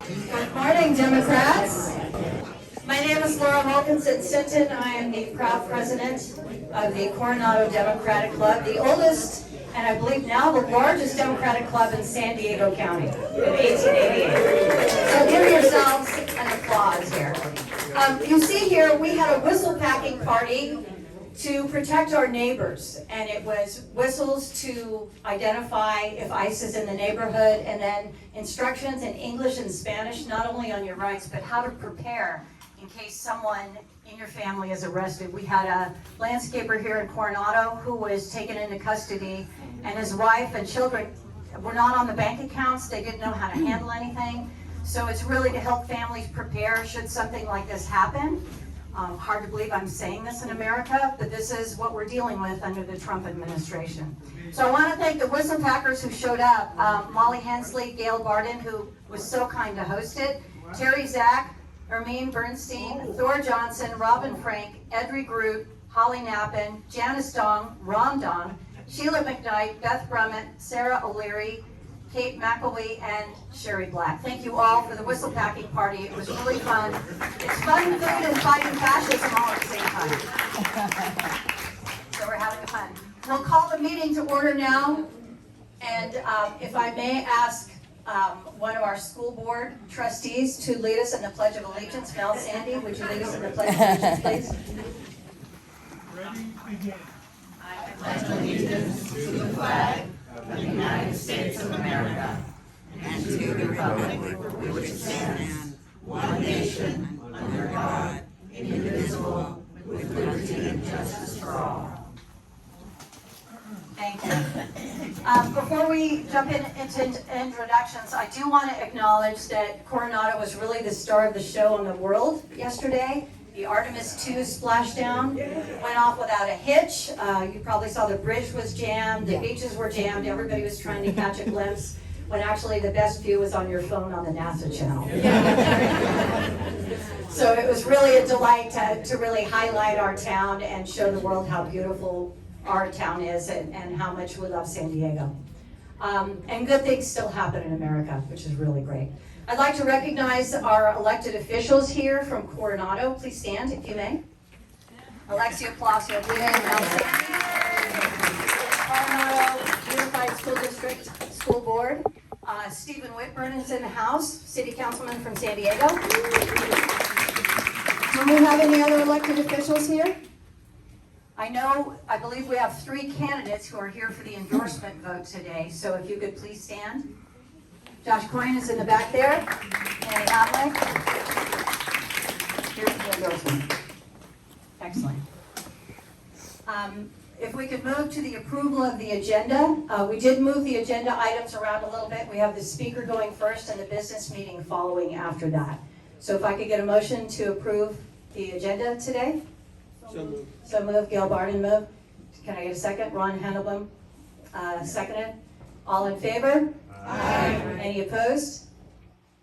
Good morning, Democrats. My name is Laura Wilkinson-Sinton. I am the proud president of the Coronado Democratic Club, the oldest and I believe now the largest Democratic club in San Diego County in 1888. So give yourselves an applause here. You see here we had a whistle packing party to protect our neighbors, and it was whistles to identify if ICE is in the neighborhood, and then instructions in English and Spanish, not only on your rights, but how to prepare in case someone in your family is arrested. We had a landscaper here in Coronado who was taken into custody, and his wife and children were not on the bank accounts. They didn't know how to handle anything. So it's really to help families prepare should something like this happen. Hard to believe I'm saying this in America, but this is what we're dealing with under the Trump administration. So I want to thank the whistle packers who showed up. Molly Hensley, Gail Barden, who was so kind to host it, Terry Zach, Ermine Bernstein, Thor Johnson, Robin Frank, Edry Groot, Holly Knappen, Janice Dong, Ron Dong, Sheila McKnight, Beth Brummett, Sarah O'Leary, Kate McElwee, and Sherry Black. Thank you all for the whistle packing party. It was really fun. It's fun, food, and fighting fascism all at the same time. So we're having fun. We'll call the meeting to order now. And if I may ask one of our school board trustees to lead us in the Pledge of Allegiance. Mel Sandy, would you lead us in the Pledge of Allegiance, please? Ready, begin. I pledge allegiance to the flag of the United States of America and to the republic for which it stands, one nation, under God, indivisible, with liberty and justice for all. Thank you. Before we jump into introductions, I do want to acknowledge that Coronado was really the star of the show on the world yesterday. The Artemis II splashdown went off without a hitch. You probably saw the bridge was jammed, the beaches were jammed, everybody was trying to catch a glimpse, when actually the best view was on your phone on the NASA channel. So it was really a delight to really highlight our town and show the world how beautiful our town is and how much we love San Diego. And good things still happen in America, which is really great. I'd like to recognize our elected officials here from Coronado. Please stand if you may. Alexia Palacio, Coronado Unified School District School Board. Stephen Whitburn is in the house, City Councilman from San Diego. Do we have any other elected officials here? I believe we have 3 candidates who are here for the endorsement vote today, so if you could please stand. Josh Coyne is in the back there. Mandy Havlik. Here's the endorsement. Excellent. If we could move to the approval of the agenda. We did move the agenda items around a little bit. We have the speaker going first and the business meeting following after that. So if I could get a motion to approve the agenda today? So moved. Gail Barden moved. Can I get a second? Ron Mandelbaum seconded. All in favor? Aye. Any opposed?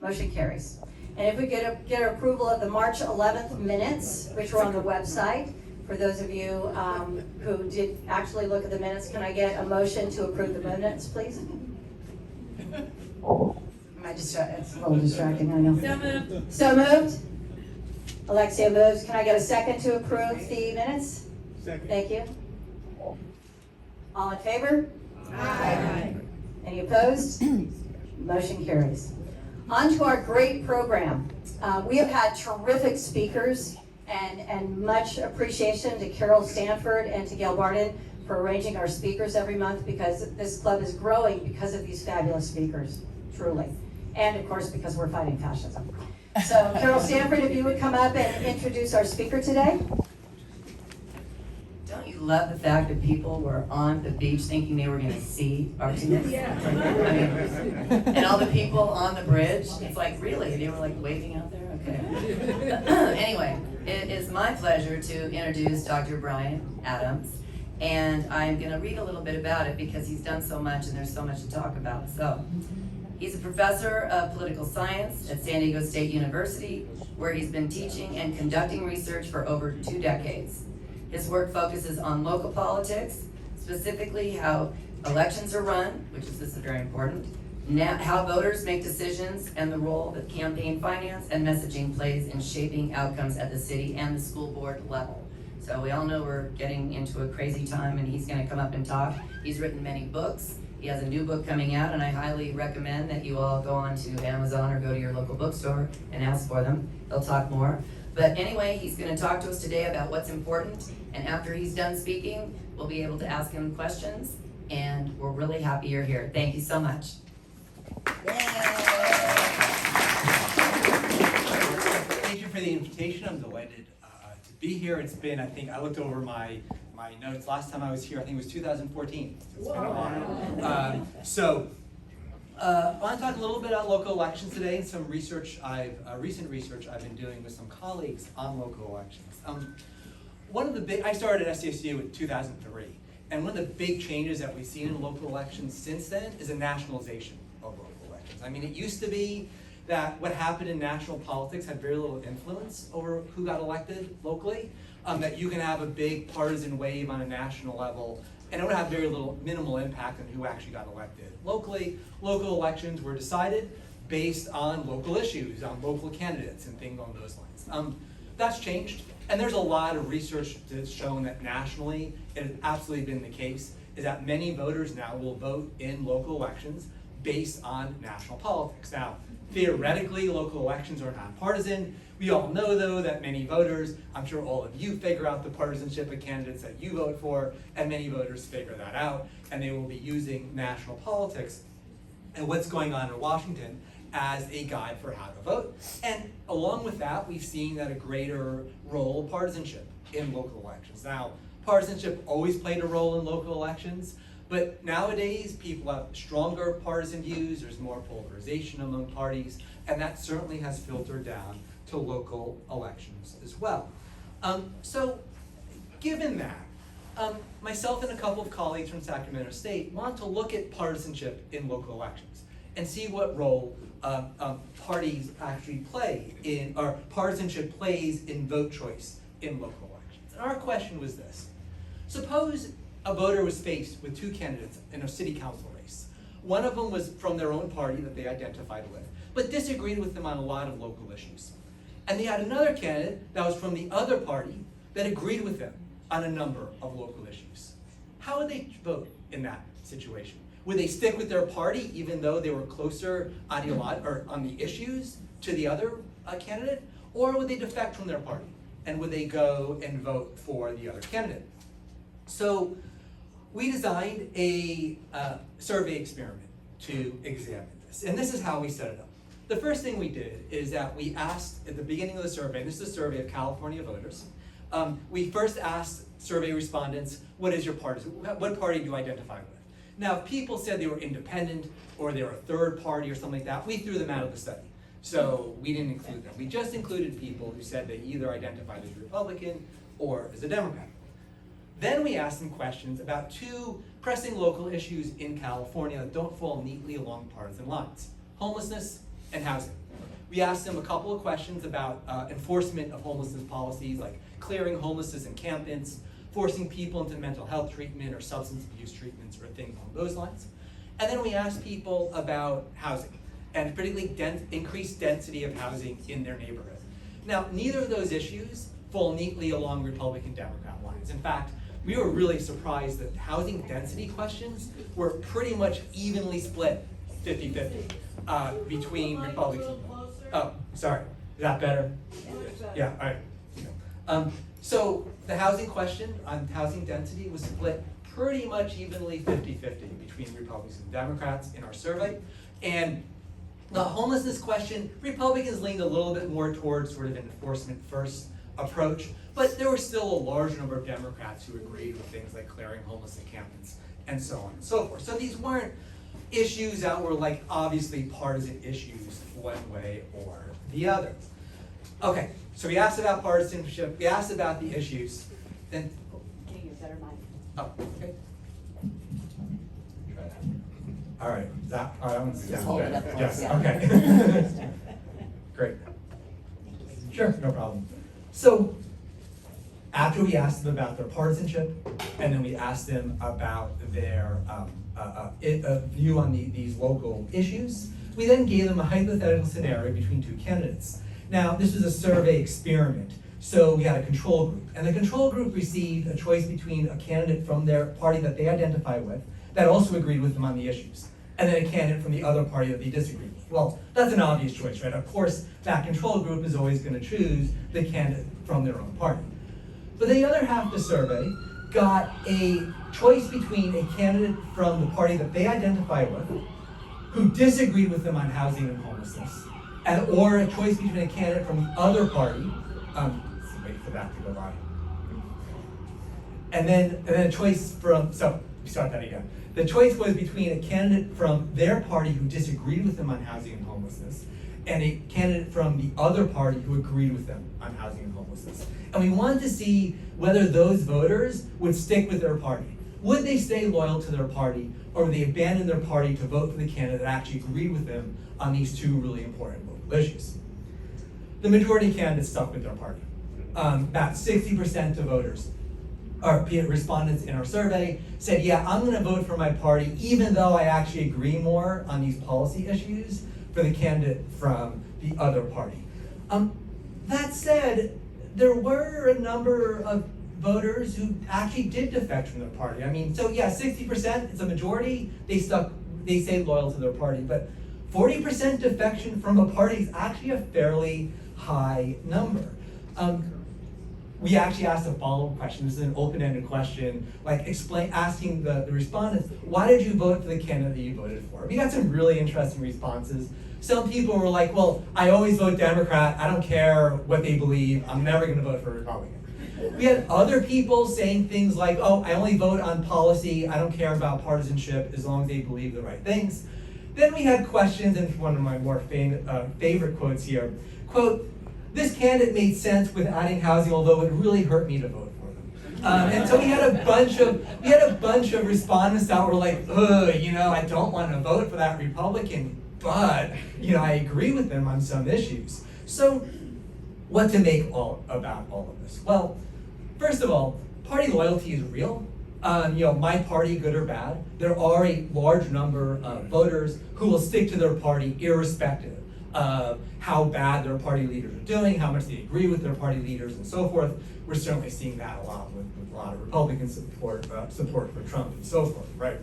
Motion carries. And if we get approval of the March 11th minutes, which are on the website, for those of you who did actually look at the minutes, can I get a motion to approve the minutes, please? It's a little distracting, I know. So moved. So moved. Alexia moves. Can I get a second to approve the minutes? Second. Thank you. All in favor? Aye. Any opposed? Motion carries. On to our great program. We have had terrific speakers and much appreciation to Carol Stanford and to Gail Barden for arranging our speakers every month, because this club is growing because of these fabulous speakers, truly. And of course, because we're fighting fascism. So Carol Stanford, if you would come up and introduce our speaker today. Don't you love the fact that people were on the beach thinking they were going to see Artemis? Yeah. And all the people on the bridge, it's like, really? They were like waving out there? Okay. Anyway, it is my pleasure to introduce Dr. Brian Adams. And I'm going to read a little bit about it because he's done so much and there's so much to talk about. So, he's a professor of political science at San Diego State University, where he's been teaching and conducting research for over 2 decades. His work focuses on local politics, specifically how elections are run, this is very important, how voters make decisions and the role that campaign finance and messaging plays in shaping outcomes at the city and the school board level. So we all know we're getting into a crazy time, and he's gonna come up and talk. He's written many books. He has a new book coming out, and I highly recommend that you all go on to Amazon or go to your local bookstore and ask for them. He'll talk more. But anyway, he's gonna talk to us today about what's important, and after he's done speaking, we'll be able to ask him questions, and we're really happy you're here. Thank you so much. Thank you for the invitation. I'm delighted to be here. It's been, I think, I looked over my notes. Last time I was here, I think it was 2014. It's been a while. I want to talk a little bit about local elections today and some research recent research I've been doing with some colleagues on local elections. I started at SDSU in 2003, and one of the big changes that we've seen in local elections since then is a nationalization of local elections. I mean, it used to be that what happened in national politics had very little influence over who got elected locally, that you can have a big partisan wave on a national level, and it would have minimal impact on who actually got elected. Locally, local elections were decided based on local issues, on local candidates and things along those lines. That's changed, and there's a lot of research that's shown that nationally, it has absolutely been the case, is that many voters now will vote in local elections based on national politics. Now, theoretically, local elections are nonpartisan. We all know, though, that many voters, I'm sure all of you figure out the partisanship of candidates that you vote for, and many voters figure that out, and they will be using national politics and what's going on in Washington as a guide for how to vote. And along with that, we've seen that a greater role of partisanship in local elections. Now, partisanship always played a role in local elections, but nowadays people have stronger partisan views, there's more polarization among parties, and that certainly has filtered down to local elections as well. So given that, myself and a couple of colleagues from Sacramento State want to look at partisanship in local elections and see what role parties actually play in, or partisanship plays in vote choice in local elections. And our question was this: suppose a voter was faced with two candidates in a city council race. One of them was from their own party that they identified with, but disagreed with them on a lot of local issues. And they had another candidate that was from the other party that agreed with them on a number of local issues. How would they vote in that situation? Would they stick with their party even though they were closer on the issues to the other candidate? Or would they defect from their party? And would they go and vote for the other candidate? So we designed a survey experiment to examine this. And this is how we set it up. The first thing we did is that we asked at the beginning of the survey, and this is a survey of California voters, we first asked survey respondents, what is your party? What party do you identify with? Now, if people said they were independent or they were a third party or something like that, we threw them out of the study. So we didn't include them. We just included people who said they either identified as Republican or as a Democrat. Then we asked them questions about two pressing local issues in California that don't fall neatly along partisan lines: homelessness and housing. We asked them a couple of questions about enforcement of homelessness policies, like clearing homelessness encampments, forcing people into mental health treatment or substance abuse treatments or things along those lines. And then we asked people about housing, and particularly increased density of housing in their neighborhood. Now, neither of those issues fall neatly along Republican-Democrat lines. In fact, we were really surprised that housing density questions were pretty much evenly split, 50-50, between Republicans. Oh, sorry, is that better? Yeah, all right. So the housing question on housing density was split pretty much evenly 50-50 between Republicans and Democrats in our survey. And the homelessness question, Republicans leaned a little bit more towards sort of an enforcement first approach, but there were still a large number of Democrats who agreed with things like clearing homeless encampments and so on and so forth. So these weren't issues that were like obviously partisan issues one way or the other. Okay, so we asked about partisanship, we asked about the issues, then. Can you get better mic? Oh, okay. Try that. All right, is that, all right, Just hold it up for us, yes, yeah. okay. Great. Sure, no problem. So, after we asked them about their partisanship, and then we asked them about their view on these local issues. We then gave them a hypothetical scenario between two candidates. Now, this was a survey experiment, so we had a control group. And the control group received a choice between a candidate from their party that they identify with, that also agreed with them on the issues, and then a candidate from the other party that they disagreed with. Well, that's an obvious choice, right? Of course, that control group is always going to choose the candidate from their own party. But the other half of the survey got a choice between a candidate from the party that they identify with, who disagreed with them on housing and homelessness, or a choice between a candidate from the other party. Wait for that to go by. And then a choice from, so start that again. The choice was between a candidate from their party who disagreed with them on housing and homelessness, and a candidate from the other party who agreed with them on housing and homelessness. And we wanted to see whether those voters would stick with their party. Would they stay loyal to their party, or would they abandon their party to vote for the candidate that actually agreed with them on these two really important local issues? The majority of candidates stuck with their party. About 60% of voters, or respondents in our survey, said, yeah, I'm gonna vote for my party even though I actually agree more on these policy issues for the candidate from the other party. That said, there were a number of voters who actually did defect from their party. I mean, so yeah, 60%, it's a majority, they stayed loyal to their party, but 40% defection from a party is actually a fairly high number. We actually asked a follow-up question. This is an open-ended question, like asking the respondents, why did you vote for the candidate that you voted for? We got some really interesting responses. Some people were like, well, I always vote Democrat. I don't care what they believe. I'm never gonna vote for a Republican. We had other people saying things like, oh, I only vote on policy. I don't care about partisanship as long as they believe the right things. Then we had questions, and one of my more favorite quotes here, quote, this candidate made sense with adding housing, although it really hurt me to vote for them. And so we had a bunch of respondents that were like, I don't want to vote for that Republican, but I agree with them on some issues. So what to make about all of this? Well, first of all, party loyalty is real. My party, good or bad, there are a large number of voters who will stick to their party irrespective of how bad their party leaders are doing, how much they agree with their party leaders, and so forth. We're certainly seeing that a lot with a lot of Republican support for Trump and so forth, right?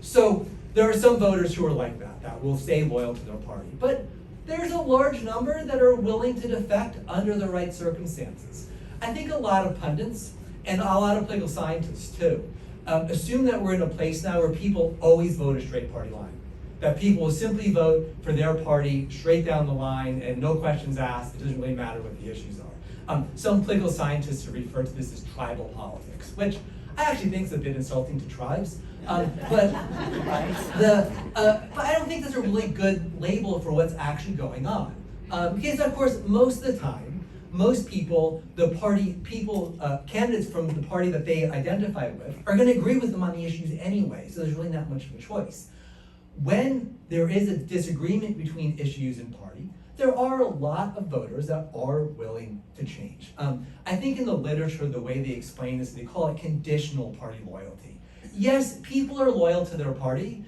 So there are some voters who are like that will stay loyal to their party. But there's a large number that are willing to defect under the right circumstances. I think a lot of pundits, and a lot of political scientists too, assume that we're in a place now where people always vote a straight party line. That people will simply vote for their party straight down the line and no questions asked. It doesn't really matter what the issues are. Some political scientists have referred to this as tribal politics, which I actually think is a bit insulting to tribes. But I don't think that's a really good label for what's actually going on. Because of course, most of the time, most people, candidates from the party that they identify with are going to agree with them on the issues anyway, so there's really not much of a choice. When there is a disagreement between issues and party, there are a lot of voters that are willing to change. I think in the literature, the way they explain this, they call it conditional party loyalty. Yes, people are loyal to their party,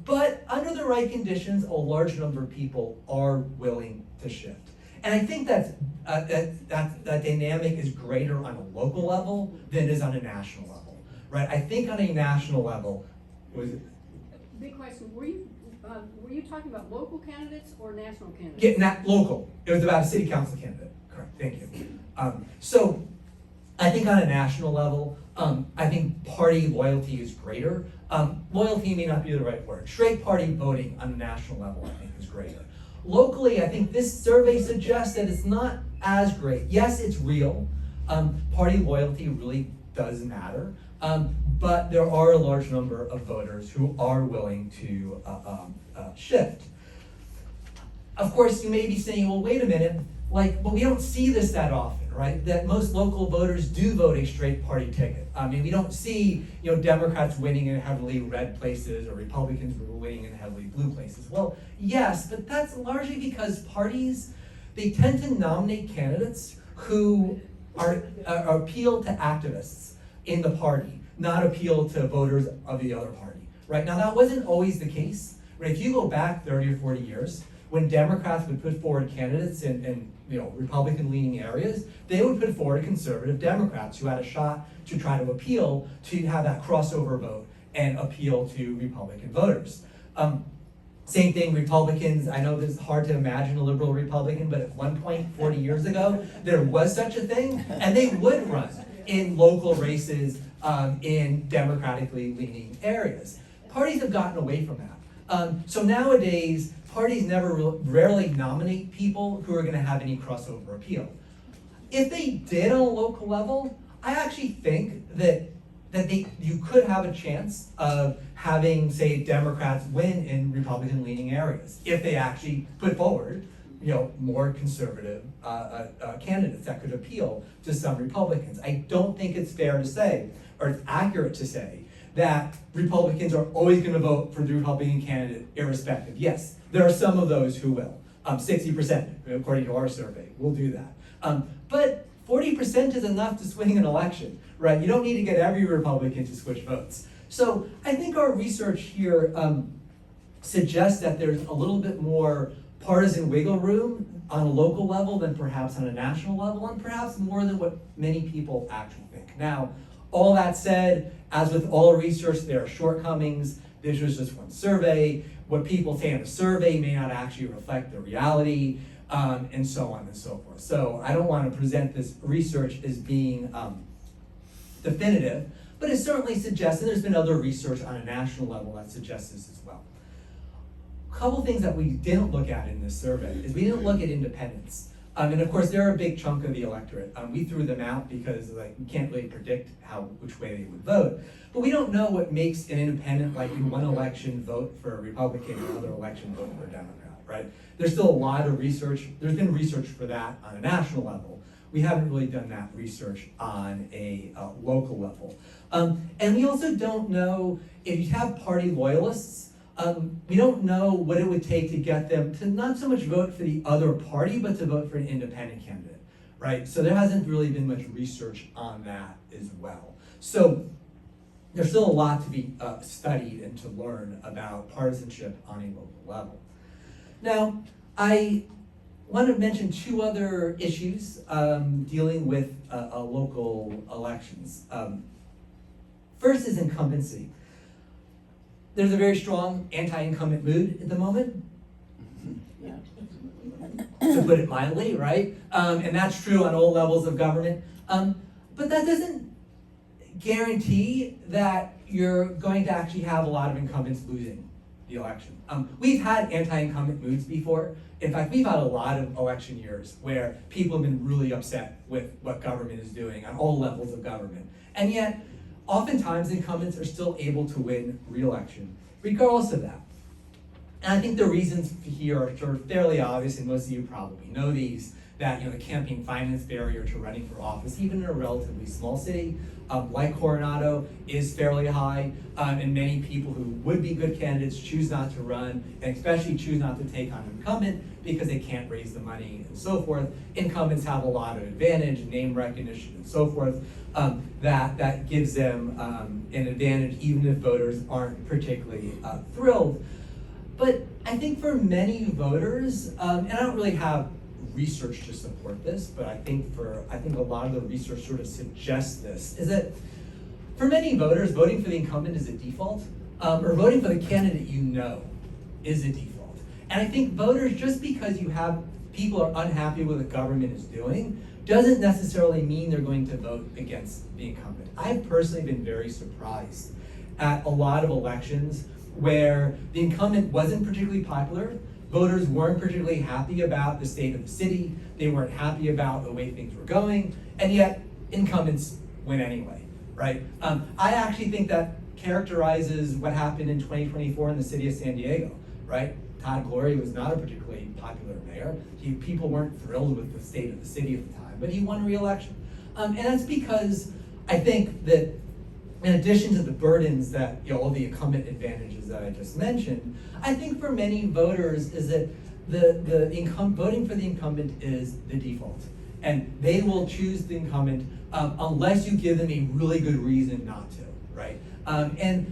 but under the right conditions, a large number of people are willing to shift. And I think that dynamic is greater on a local level than it is on a national level, right? I think on a national level, Big question, were you talking about local candidates or national candidates? Yeah, not local. It was about a city council candidate. Correct, thank you. So I think on a national level, I think party loyalty is greater. Loyalty may not be the right word. Straight party voting on a national level, I think, is greater. Locally, I think this survey suggests that it's not as great. Yes, it's real. Party loyalty really does matter. But there are a large number of voters who are willing to shift. Of course, you may be saying, well, wait a minute, but we don't see this that often, right? That most local voters do vote a straight party ticket. I mean, we don't see, Democrats winning in heavily red places or Republicans winning in heavily blue places. Well, yes, but that's largely because parties, they tend to nominate candidates who are appeal to activists in the party, not appeal to voters of the other party, right? Now, that wasn't always the case, right? If you go back 30 or 40 years, when Democrats would put forward candidates in Republican-leaning areas, they would put forward conservative Democrats who had a shot to try to appeal to have that crossover vote and appeal to Republican voters. Same thing, Republicans, I know this is hard to imagine a liberal Republican, but at one point 40 years ago, there was such a thing, and they would run in local races in democratically leaning areas. Parties have gotten away from that. So nowadays, parties rarely nominate people who are gonna have any crossover appeal. If they did on a local level, I actually think that you could have a chance of having, say, Democrats win in Republican-leaning areas if they actually put forward, more conservative candidates that could appeal to some Republicans. I don't think it's fair to say, or it's accurate to say, that Republicans are always going to vote for the Republican candidate irrespective. Yes, there are some of those who will. 60%, according to our survey, will do that. But 40% is enough to swing an election, right? You don't need to get every Republican to switch votes. So I think our research here suggests that there's a little bit more partisan wiggle room on a local level than perhaps on a national level, and perhaps more than what many people actually think. Now, all that said, as with all research, there are shortcomings. This was just one survey. What people say in the survey may not actually reflect the reality, and so on and so forth. So I don't want to present this research as being definitive, but it certainly suggests, and there's been other research on a national level that suggests this as well. A couple things that we didn't look at in this survey is we didn't look at independents. And of course, they're a big chunk of the electorate. We threw them out because we can't really predict which way they would vote. But we don't know what makes an independent, like in one election, vote for a Republican, or another election, vote for a Democrat, right? There's still a lot of research. There's been research for that on a national level. We haven't really done that research on a local level. And we also don't know if you have party loyalists. We don't know what it would take to get them to not so much vote for the other party, but to vote for an independent candidate, right? So there hasn't really been much research on that as well. So there's still a lot to be studied and to learn about partisanship on a local level. Now, I want to mention two other issues dealing with local elections. First is incumbency. There's a very strong anti-incumbent mood at the moment, to put it mildly, right? And that's true on all levels of government. But that doesn't guarantee that you're going to actually have a lot of incumbents losing the election. We've had anti-incumbent moods before. In fact, we've had a lot of election years where people have been really upset with what government is doing on all levels of government. And yet, oftentimes incumbents are still able to win re-election, regardless of that. And I think the reasons here are sort of fairly obvious, and most of you probably know these, that the campaign finance barrier to running for office, even in a relatively small city like Coronado, is fairly high, and many people who would be good candidates choose not to run, and especially choose not to take on an incumbent because they can't raise the money and so forth. Incumbents have a lot of advantage, name recognition and so forth, that gives them an advantage even if voters aren't particularly thrilled. But I think for many voters, and I don't really have research to support this, but I think a lot of the research sort of suggests this, is that for many voters, voting for the incumbent is a default, or voting for the candidate is a default. And I think voters, just because people are unhappy with what the government is doing, doesn't necessarily mean they're going to vote against the incumbent. I've personally been very surprised at a lot of elections where the incumbent wasn't particularly popular. Voters weren't particularly happy about the state of the city. They weren't happy about the way things were going, and yet incumbents win anyway, right? I actually think that characterizes what happened in 2024 in the city of San Diego, right? Todd Gloria was not a particularly popular mayor. People weren't thrilled with the state of the city at the time, but he won re-election. And that's because I think that in addition to the burdens that, all the incumbent advantages that I just mentioned, I think for many voters is that voting for the incumbent is the default. And they will choose the incumbent unless you give them a really good reason not to, right? And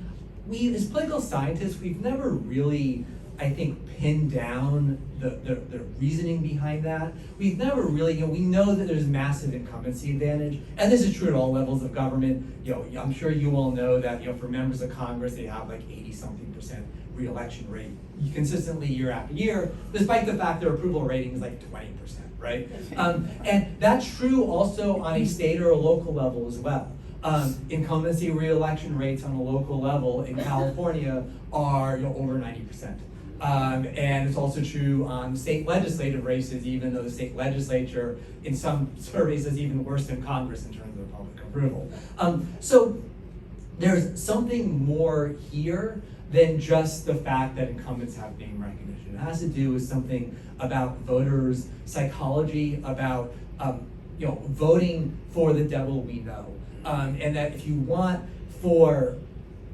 we, as political scientists, we've never really, I think, pinned down the reasoning behind that. We've never really, we know that there's massive incumbency advantage, and this is true at all levels of government. I'm sure you all know that, for members of Congress, they have like 80-something% re-election rate consistently year after year, despite the fact their approval rating is like 20%, right? And that's true also on a state or a local level as well. Incumbency re-election rates on a local level in California are over 90%. And it's also true on state legislative races, even though the state legislature in some surveys is even worse than Congress in terms of public approval. So there's something more here than just the fact that incumbents have name recognition. It has to do with something about voters' psychology, about voting for the devil we know. And that if you want for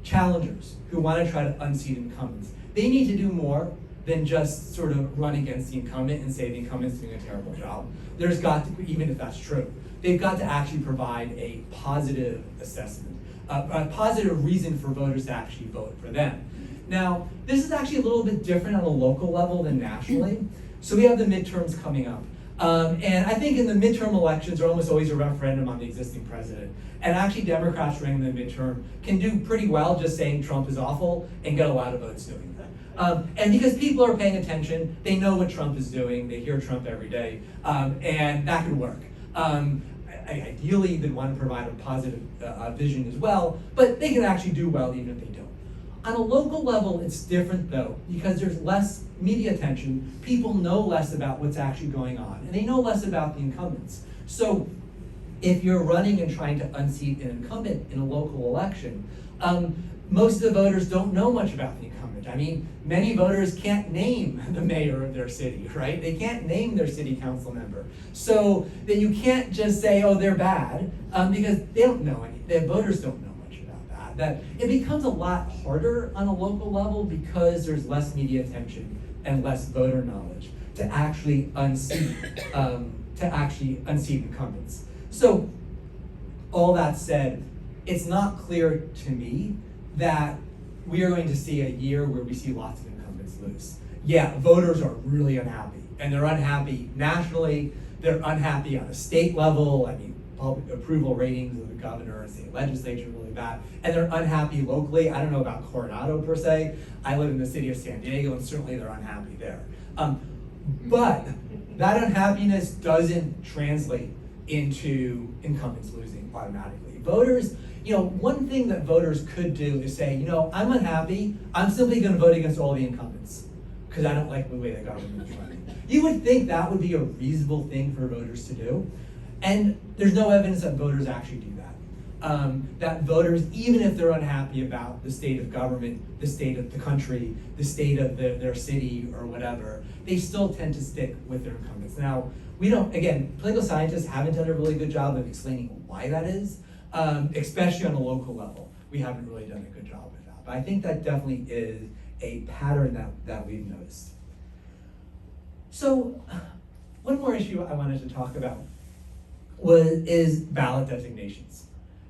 challengers who want to try to unseat incumbents, they need to do more than just sort of run against the incumbent and say the incumbent's doing a terrible job. There's got to, even if that's true, they've got to actually provide a positive assessment, a positive reason for voters to actually vote for them. Now, this is actually a little bit different on a local level than nationally. So we have the midterms coming up. And I think in the midterm elections are almost always a referendum on the existing president. And actually Democrats running the midterm can do pretty well just saying Trump is awful and get a lot of votes doing that. And because people are paying attention, they know what Trump is doing, they hear Trump every day, and that could work. Ideally, they'd want to provide a positive vision as well, but they can actually do well even if they don't. On a local level, it's different though, because there's less media attention, people know less about what's actually going on, and they know less about the incumbents. So if you're running and trying to unseat an incumbent in a local election, most of the voters don't know much about the incumbent. I mean, many voters can't name the mayor of their city, right? They can't name their city council member. So then you can't just say, oh, they're bad, because they don't know any, the voters don't know much about that. That it becomes a lot harder on a local level because there's less media attention and less voter knowledge to actually unseat incumbents. So all that said, it's not clear to me that we are going to see a year where we see lots of incumbents lose. Yeah, voters are really unhappy, and they're unhappy nationally, they're unhappy on a state level. I mean, public approval ratings of the governor and state legislature are really bad, and they're unhappy locally. I don't know about Coronado per se. I live in the city of San Diego, and certainly they're unhappy there. But that unhappiness doesn't translate into incumbents losing automatically. Voters, one thing that voters could do is say, I'm unhappy, I'm simply going to vote against all the incumbents because I don't like the way the government is running. You would think that would be a reasonable thing for voters to do, and there's no evidence that voters actually do that. That voters, even if they're unhappy about the state of government, the state of the country, the state of their city or whatever, they still tend to stick with their incumbents. Now, political scientists haven't done a really good job of explaining why that is, especially on a local level. We haven't really done a good job with that. But I think that definitely is a pattern that we've noticed. So, one more issue I wanted to talk about is ballot designations.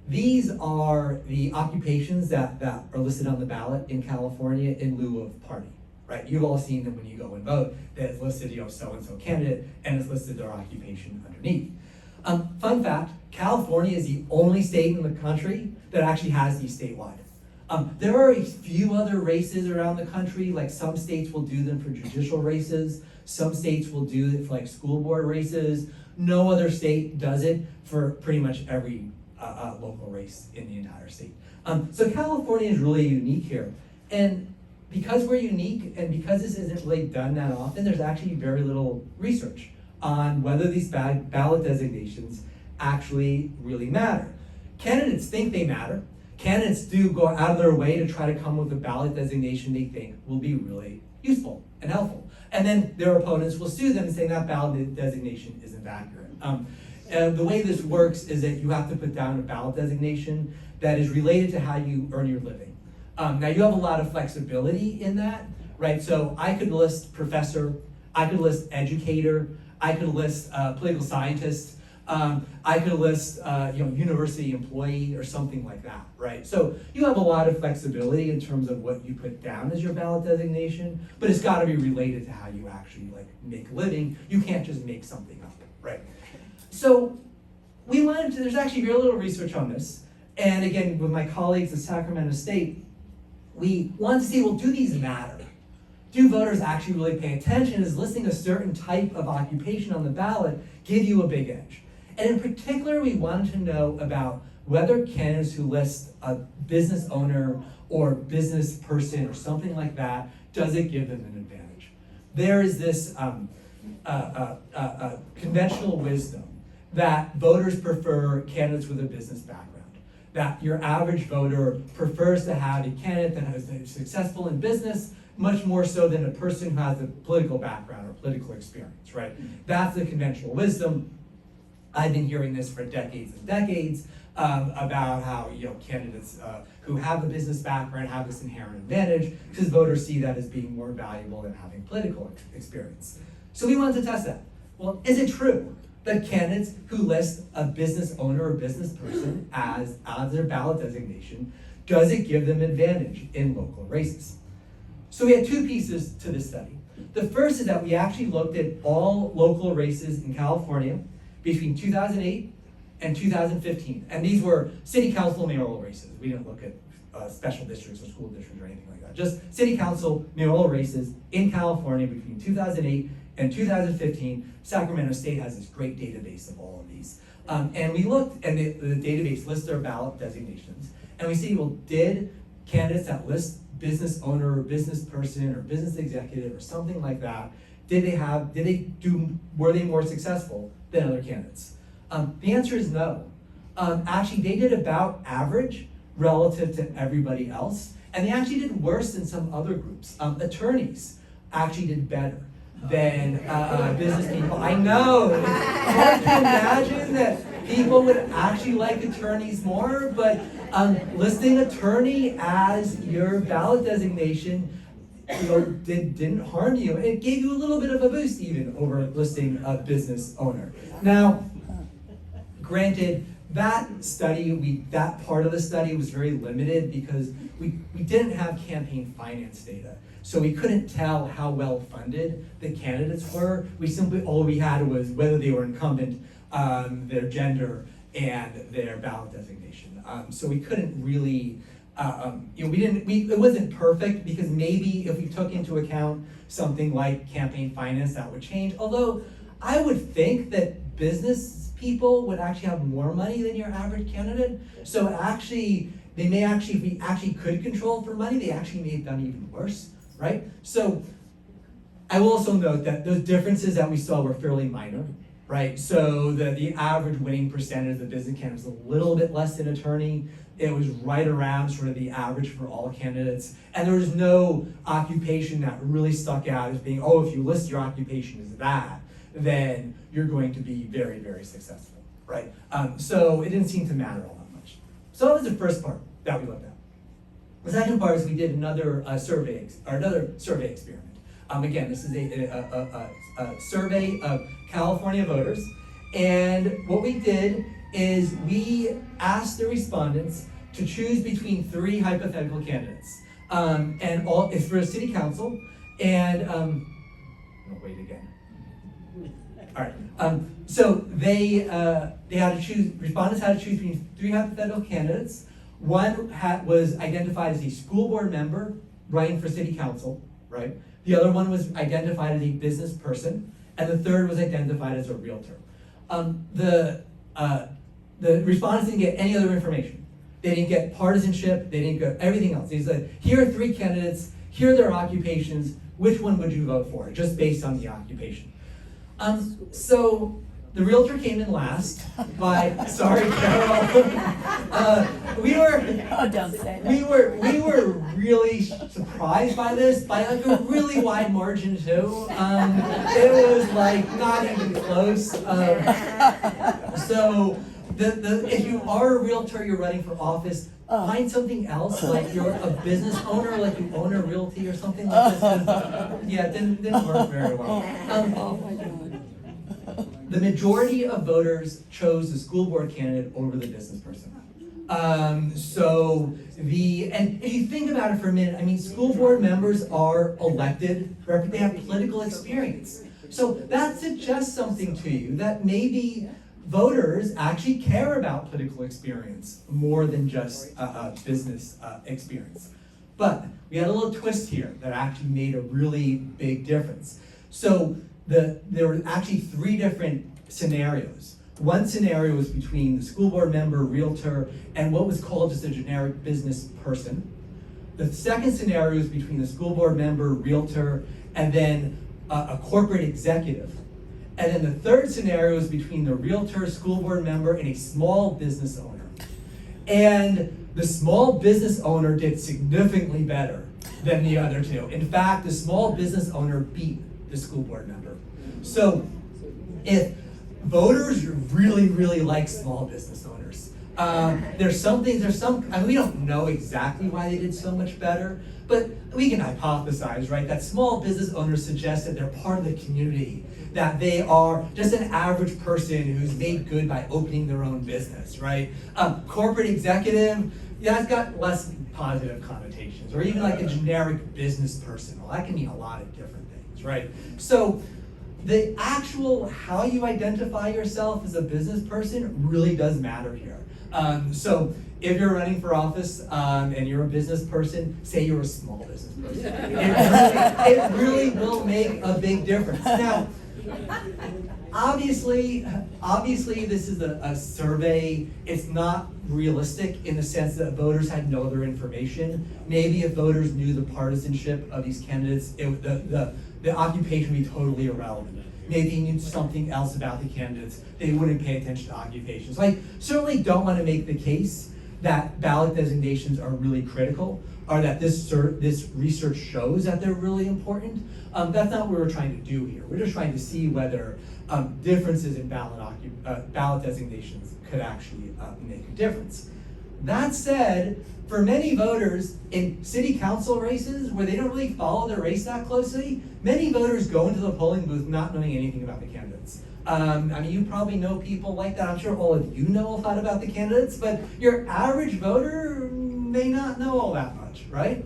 These are the occupations that are listed on the ballot in California in lieu of party, right? You've all seen them when you go and vote, that it's listed, so-and-so candidate, and it's listed their occupation underneath. Fun fact, California is the only state in the country that actually has these statewide. There are a few other races around the country, like some states will do them for judicial races, some states will do it for like school board races. No other state does it for pretty much every local race in the entire state. So California is really unique here. And because we're unique and because this isn't really done that often, there's actually very little research on whether these ballot designations actually really matter. Candidates think they matter. Candidates do go out of their way to try to come with a ballot designation they think will be really useful and helpful. And then their opponents will sue them saying that ballot designation isn't accurate. And the way this works is that you have to put down a ballot designation that is related to how you earn your living. Now you have a lot of flexibility in that, right? So I could list professor, I could list educator, I could list political scientist, I could list, university employee or something like that, right? So you have a lot of flexibility in terms of what you put down as your ballot designation, but it's got to be related to how you actually make a living. You can't just make something up, right? So there's actually very little research on this. And again, with my colleagues at Sacramento State, we wanted to see, well, do these matter? Do voters actually really pay attention? Is listing a certain type of occupation on the ballot give you a big edge? And in particular, we wanted to know about whether candidates who list a business owner or business person or something like that, does it give them an advantage? There is this conventional wisdom that voters prefer candidates with a business background. That your average voter prefers to have a candidate that is successful in business, much more so than a person who has a political background or political experience, right? That's the conventional wisdom. I've been hearing this for decades and decades about how candidates who have a business background have this inherent advantage because voters see that as being more valuable than having political experience. So we wanted to test that. Well, is it true that candidates who list a business owner or business person as their ballot designation, does it give them advantage in local races? So we had two pieces to this study. The first is that we actually looked at all local races in California between 2008 and 2015. And these were city council mayoral races. We didn't look at special districts or school districts or anything like that. Just city council mayoral races in California between 2008 and 2015. Sacramento State has this great database of all of these. And we looked, and the database lists their ballot designations. And we see, well, did candidates that list business owner or business person or business executive or something like that, were they more successful than other candidates? The answer is no. Actually, they did about average relative to everybody else, and they actually did worse than some other groups. Attorneys actually did better than business people. I know, it's hard to imagine that people would actually like attorneys more, but listing attorney as your ballot designation didn't harm you. It gave you a little bit of a boost even over listing a business owner. Now, granted, that part of the study was very limited because we didn't have campaign finance data. So we couldn't tell how well funded the candidates were. All we had was whether they were incumbent, their gender, and their ballot designation. So we couldn't really, it wasn't perfect because maybe if we took into account something like campaign finance, that would change. Although I would think that business people would actually have more money than your average candidate. So actually, if we actually could control for money, they actually may have done even worse, right? So I will also note that those differences that we saw were fairly minor, right? So the average winning percentage of the business candidate was a little bit less than attorney. It was right around sort of the average for all candidates. And there was no occupation that really stuck out as being, if you list your occupation as that, then you're going to be very, very successful, right? So it didn't seem to matter all that much. So that was the first part that we looked at. The second part is we did another survey experiment. Again, this is a survey of California voters, and what we did is we asked the respondents to choose between three hypothetical candidates, it's for a city council, and I'll wait again. All right. So they had to choose. Respondents had to choose between three hypothetical candidates. One was identified as a school board member running for city council, right? The other one was identified as a business person, and the third was identified as a realtor. The respondents didn't get any other information. They didn't get partisanship. They didn't get everything else. They said, here are three candidates. Here are their occupations. Which one would you vote for? Just based on the occupation. So the realtor came in last by, sorry, Carol. We were really surprised by this by like a really wide margin too. It was like not even close. So if you are a realtor, you're running for office, find something else, like you're a business owner, like you own a realty or something like this. Yeah, it didn't work very well. Oh my God. the majority of voters chose the school board candidate over the business person. And if you think about it for a minute, I mean, school board members are elected, they have political experience. So that suggests something to you, that maybe voters actually care about political experience more than just business experience. But we had a little twist here that actually made a really big difference. So there were actually 3 different scenarios. One scenario was between the school board member, realtor, and what was called just a generic business person. The second scenario was between the school board member, realtor, and then a corporate executive. And then the third scenario is between the realtor, school board member, and a small business owner. And the small business owner did significantly better than the other 2. In fact, the small business owner beat the school board member. So if voters really, really like small business owners, I mean, we don't know exactly why they did so much better, but we can hypothesize, right, that small business owners suggest that they're part of the community, that they are just an average person who's made good by opening their own business, right? Corporate executive, yeah, it's got less positive connotations, or even like a generic business person. Well, that can mean a lot of different things, right? So the actual how you identify yourself as a business person really does matter here. So if you're running for office and you're a business person, say you're a small business person. It really will make a big difference. Now, obviously this is a survey. It's not realistic in the sense that voters had no other information. Maybe if voters knew the partisanship of these candidates, the occupation would be totally irrelevant. Maybe you knew something else about the candidates, they wouldn't pay attention to occupations. So I certainly don't want to make the case that ballot designations are really critical, or that this research shows that they're really important. That's not what we're trying to do here. We're just trying to see whether differences in ballot designations could actually make a difference. That said, for many voters in city council races where they don't really follow the race that closely, many voters go into the polling booth not knowing anything about the candidates. I mean, you probably know people like that. I'm sure all of you know a lot about the candidates, but your average voter may not know all that much, right?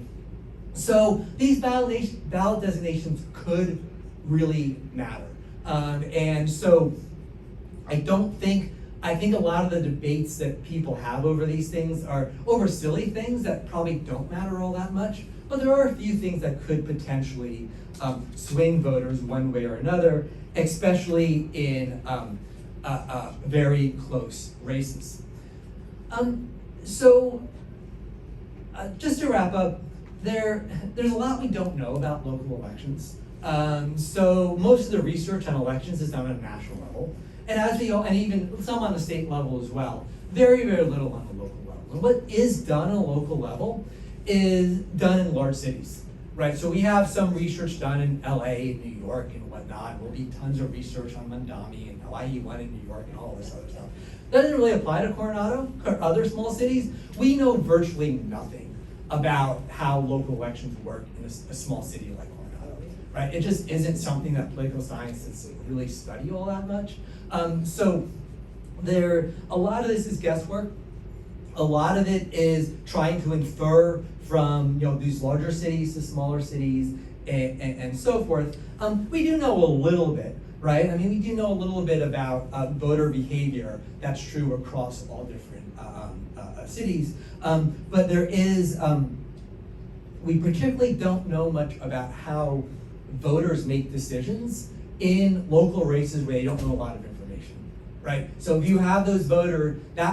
So these ballot designations could really matter. And so I think a lot of the debates that people have over these things are over silly things that probably don't matter all that much, but there are a few things that could potentially swing voters one way or another, especially in very close races. Just to wrap up, there's a lot we don't know about local elections. So most of the research on elections is done on a national level. And even some on the state level as well. Very, very little on the local level. And what is done on a local level is done in large cities, right? So we have some research done in LA and New York and whatnot. There'll be tons of research on Mandami and YE1 in New York and all this other stuff. That doesn't really apply to Coronado or other small cities. We know virtually nothing about how local elections work in a small city like Coronado, right? It just isn't something that political scientists really study all that much. So a lot of this is guesswork. A lot of it is trying to infer from these larger cities to smaller cities and so forth. We do know a little bit, right? I mean, we do know a little bit about voter behavior. That's true across all different cities. But there is, we particularly don't know much about how voters make decisions in local races where they don't know a lot of information, right? So if you have that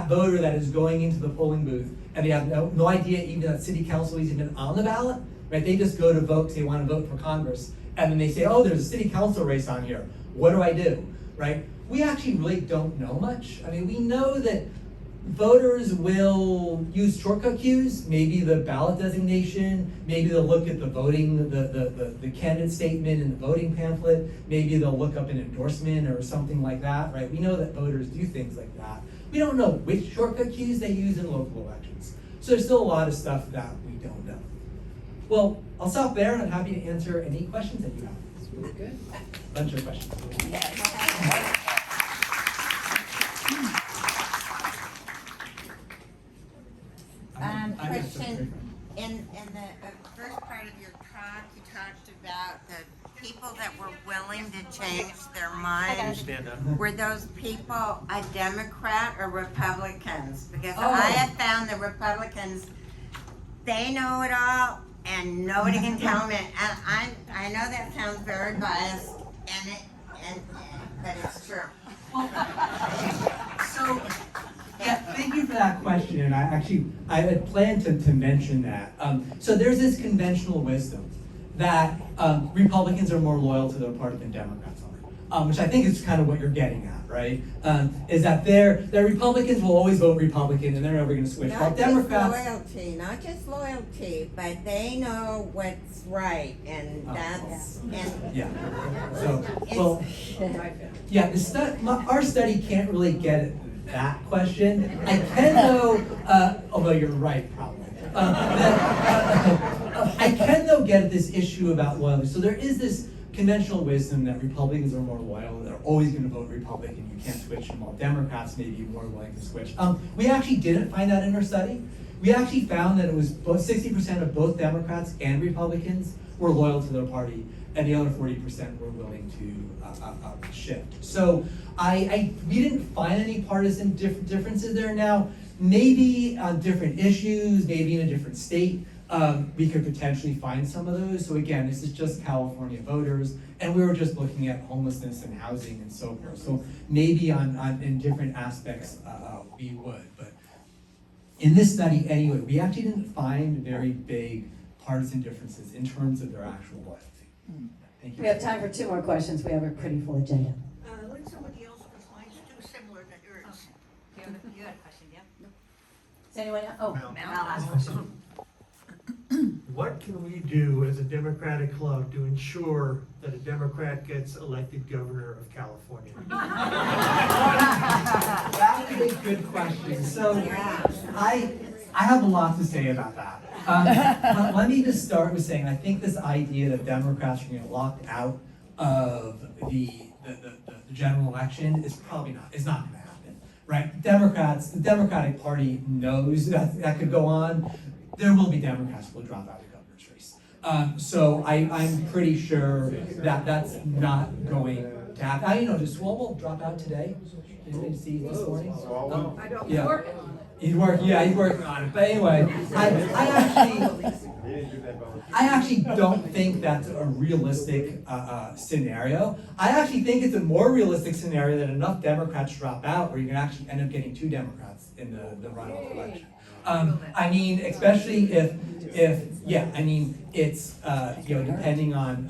voter that is going into the polling booth and they have no idea even that city council is even on the ballot, right? They just go to vote because they want to vote for Congress. And then they say, oh, there's a city council race on here. What do I do, right? We actually really don't know much. I mean, we know that voters will use shortcut cues, maybe the ballot designation, maybe they'll look at the voting, the candidate statement in the voting pamphlet, maybe they'll look up an endorsement or something like that, right? We know that voters do things like that. We don't know which shortcut cues they use in local elections. So there's still a lot of stuff that we don't know. Well, I'll stop there and I'm happy to answer any questions that you have. That's really good. Bunch of questions. Yes. Question, in the first part of your talk, you talked about the people that were willing to change their minds. Were those people a Democrat or Republicans? Because I have found the Republicans, they know it all and nobody can tell them it. And I know that sounds very biased, but it's true. So, yeah, thank you for that question, and I had planned to mention that. So there's this conventional wisdom that Republicans are more loyal to their party than Democrats are, which I think is kind of what you're getting at, right? Is that their Republicans will always vote Republican and they're never going to switch. While Democrats, Not just loyalty, but they know what's right, and that's, yeah. So, well, yeah, our study can't really get at that question. I can though, although you're right, probably. I can though get at this issue about loyalty. So there is this conventional wisdom that Republicans are more loyal, they're always going to vote Republican, you can't switch them, while Democrats may be more willing to switch. We actually didn't find that in our study. We actually found that it was both 60% of both Democrats and Republicans were loyal to their party, and the other 40% were willing to shift. So we didn't find any partisan differences there. Now, maybe on different issues, maybe in a different state, we could potentially find some of those. So again, this is just California voters, and we were just looking at homelessness and housing and so forth. So maybe in different aspects we would, but in this study anyway, we actually didn't find very big partisan differences in terms of their actual loyalty. Thank you. We have time for 2 more questions. We have a pretty full agenda. Let somebody else, because mine's too similar to yours. You had a question, yeah? Does anyone else? Oh, Mel has a question. What can we do as a Democratic club to ensure that a Democrat gets elected governor of California? That would be a good question. So I have a lot to say about that. But let me just start with saying I think this idea that Democrats are going to get locked out of the general election is probably not. It's not going to happen, right? The Democratic Party knows that could go on. There will be Democrats who will drop out of the governor's race. So I'm pretty sure that that's not going to happen. Does Swalwell drop out today? Did you see this morning? I don't Yeah. work on it. He's working on it. But anyway, I actually don't think that's a realistic scenario. I actually think it's a more realistic scenario that enough Democrats drop out where you can actually end up getting 2 Democrats in the runoff election. I mean, especially if it's depending on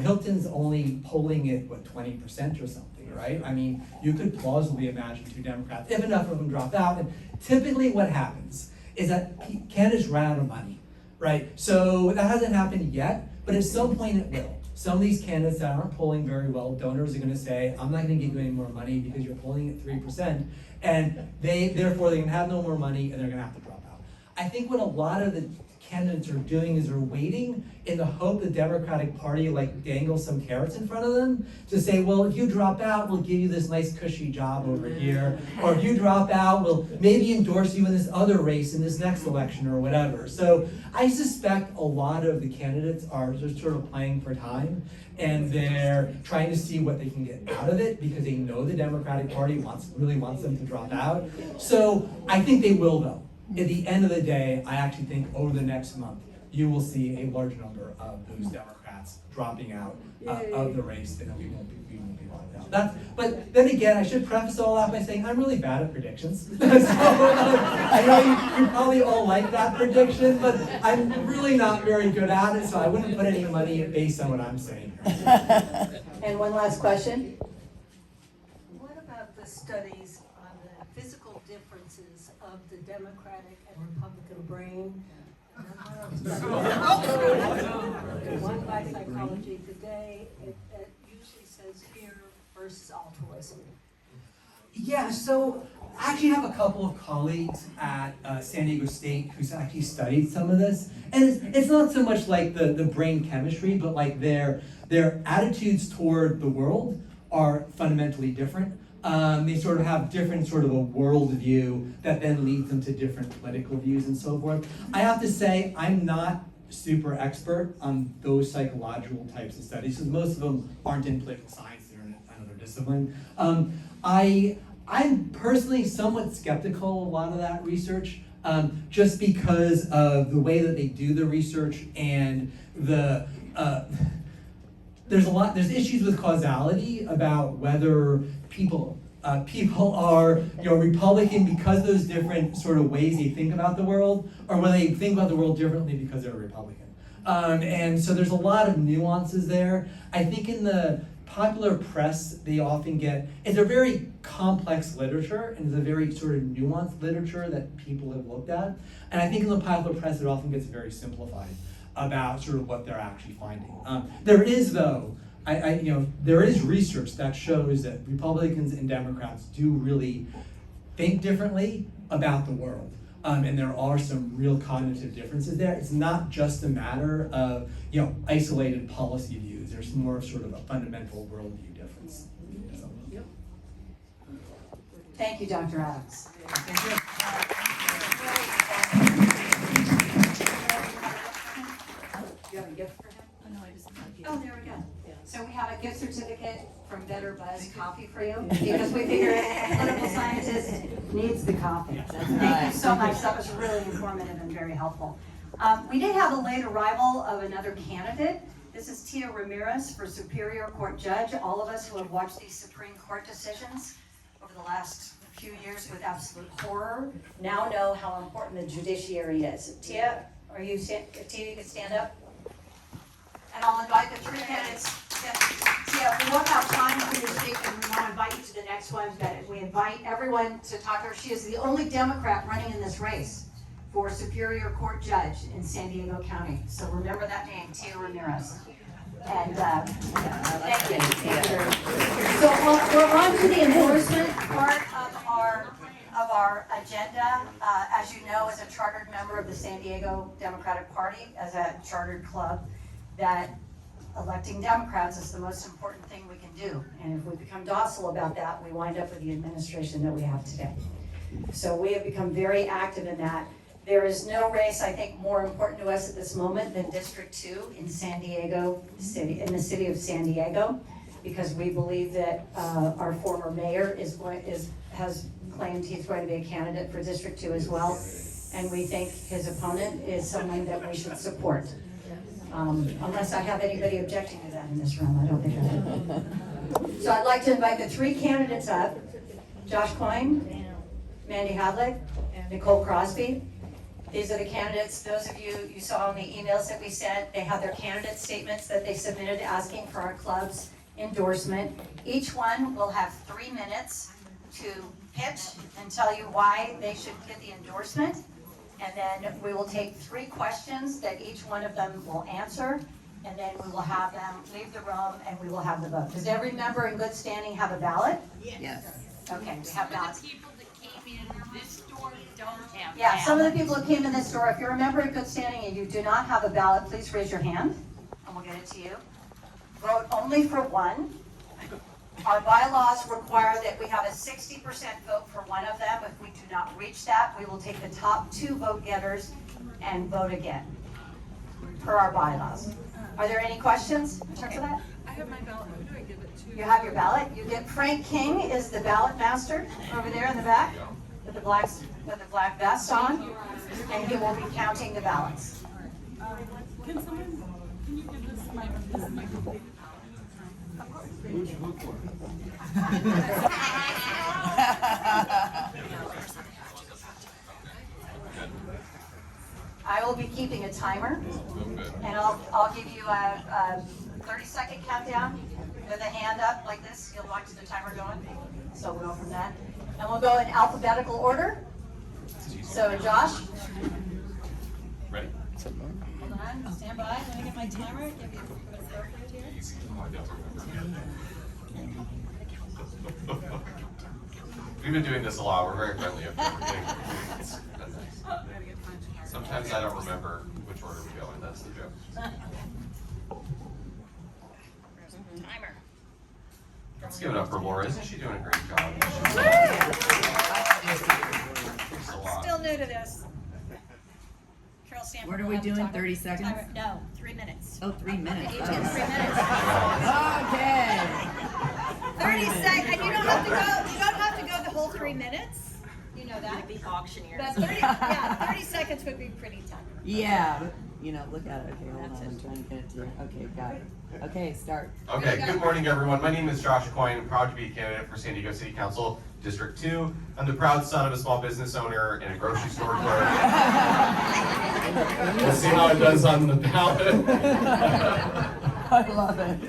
Hilton's only polling at 20% or something, right? I mean, you could plausibly imagine 2 Democrats if enough of them dropped out. And typically, what happens is that candidates run out of money, right? So that hasn't happened yet, but at some point it will. Some of these candidates that aren't polling very well, donors are going to say, I'm not going to give you any more money because you're polling at 3%, and therefore they're going to have no more money and they're going to have to drop out. I think what a lot of the candidates are doing is they're waiting in the hope the Democratic Party dangles some carrots in front of them to say, well, if you drop out, we'll give you this nice cushy job over here, or if you drop out, we'll maybe endorse you in this other race in this next election or whatever. So I suspect a lot of the candidates are just sort of playing for time, and they're trying to see what they can get out of it because they know the Democratic Party really wants them to drop out. So I think they will, though. At the end of the day, I actually think over the next month, you will see a large number of those Democrats dropping out of the race, and we won't be locked out. But then again, I should preface all that by saying I'm really bad at predictions. So I know you probably all like that prediction, but I'm really not very good at it, so I wouldn't put any money based on what I'm saying here. and one last question. What about the studies on the physical differences of the Democratic and Republican brain? One by Psychology Today, it usually says fear versus altruism. Yeah, so I actually have a couple of colleagues at San Diego State who's actually studied some of this. And it's not so much like the brain chemistry, but like their attitudes toward the world are fundamentally different. They sort of have different sort of a worldview that then leads them to different political views and so forth. I have to say, I'm not super expert on those psychological types of studies, because most of them aren't in political science, they're in another discipline. I'm personally somewhat skeptical of a lot of that research, just because of the way that they do the research and there's issues with causality about whether people are Republican because of those different sort of ways they think about the world, or whether they think about the world differently because they're Republican. And so there's a lot of nuances there. I think in the popular press, they often it's a very complex literature, and it's a very sort of nuanced literature that people have looked at. And I think in the popular press, it often gets very simplified about sort of what they're actually finding. There is, though, there is research that shows that Republicans and Democrats do really think differently about the world. And there are some real cognitive differences there. It's not just a matter of isolated policy views. There's more of sort of a fundamental worldview difference. So. Yep. Thank you, Dr. Adams. You have a gift for him? Oh, no, I just. Oh, there we go. So we have a gift certificate from Better Buzz Coffee for you, because we figured a political scientist needs the coffee. Thank you so much. That was really informative and very helpful. We did have a late arrival of another candidate. This is Tia Ramirez for Superior Court Judge. All of us who have watched these Supreme Court decisions over the last few years with absolute horror now know how important the judiciary is. Tia, Tia, you can stand up. And I'll invite the three candidates. Yeah, we won't have time for your speak, and we won't invite you to the next one, but we invite everyone to talk to her. She is the only Democrat running in this race for Superior Court Judge in San Diego County. So remember that name, Tia Ramirez. And thank you. So we're on to the endorsement part of our agenda. As you know, as a chartered member of the San Diego Democratic Party, as a chartered club, that electing Democrats is the most important thing we can do. And if we become docile about that, we wind up with the administration that we have today. So we have become very active in that. There is no race, I think, more important to us at this moment than District 2 in San Diego City, in the city of San Diego, because we believe that our former mayor has claimed he's going to be a candidate for District 2 as well. And we think his opponent is someone that we should support. Unless I have anybody objecting to that in this room, I don't think I do. So I'd like to invite the three candidates up: Josh Coyne, Mandy Havlik, Nicole Crosby. These are the candidates. Those of you saw in the emails that we sent, they have their candidate statements that they submitted asking for our club's endorsement. Each one will have 3 minutes to pitch and tell you why they should get the endorsement. And then we will take 3 questions that each one of them will answer, and then we will have them leave the room and we will have the vote. Does every member in good standing have a ballot? Yes. Okay, we have ballots. Some of the people that came in this door don't have Yeah, some of the ballots. people who came in this door, if you're a member in good standing and you do not have a ballot, please raise your hand and we'll get it to you. Vote only for one. Our bylaws require that we have a 60% vote for one of them. If we do not reach that, we will take the top 2 vote getters and vote again, per our bylaws. Are there any questions in terms of that? I have my ballot. Who do I give it to? You have your ballot. You get Frank King is the ballot master over there in the back with the black vest on, and he will be counting the ballots. Can you give this my complete? I will be keeping a timer, and I'll give you a 30-second countdown with a hand up like this. You'll watch the timer going. So we'll go from that, and we'll go in alphabetical order. So Josh. Ready? Hold on, stand by. Let me get my timer. Give you a start here. We've been doing this a lot. We're very friendly up here. It's been nice. Sometimes I don't remember which order we go in. That's the joke. Timer. Let's give it up for Laura. Isn't she doing a great job? Thanks a lot. Still new to this. Carol Stanford What are will we have to doing, talk- 30 seconds? No, 3 minutes. Oh, 3 minutes. Each gets 3 minutes. Okay. 30 seconds, and you don't have to go the whole 3 minutes. You know that? The auctioneer. But 30 seconds would be pretty tough. Yeah, but, you know, look at it. Okay, hold on. I'm trying to get it to you. Okay, got it. Okay, start. Okay, good morning, everyone. My name is Josh Coyne. I'm proud to be a candidate for San Diego City Council, District 2. I'm the proud son of a small business owner and a grocery store clerk. We'll see how it does on the ballot. I love it.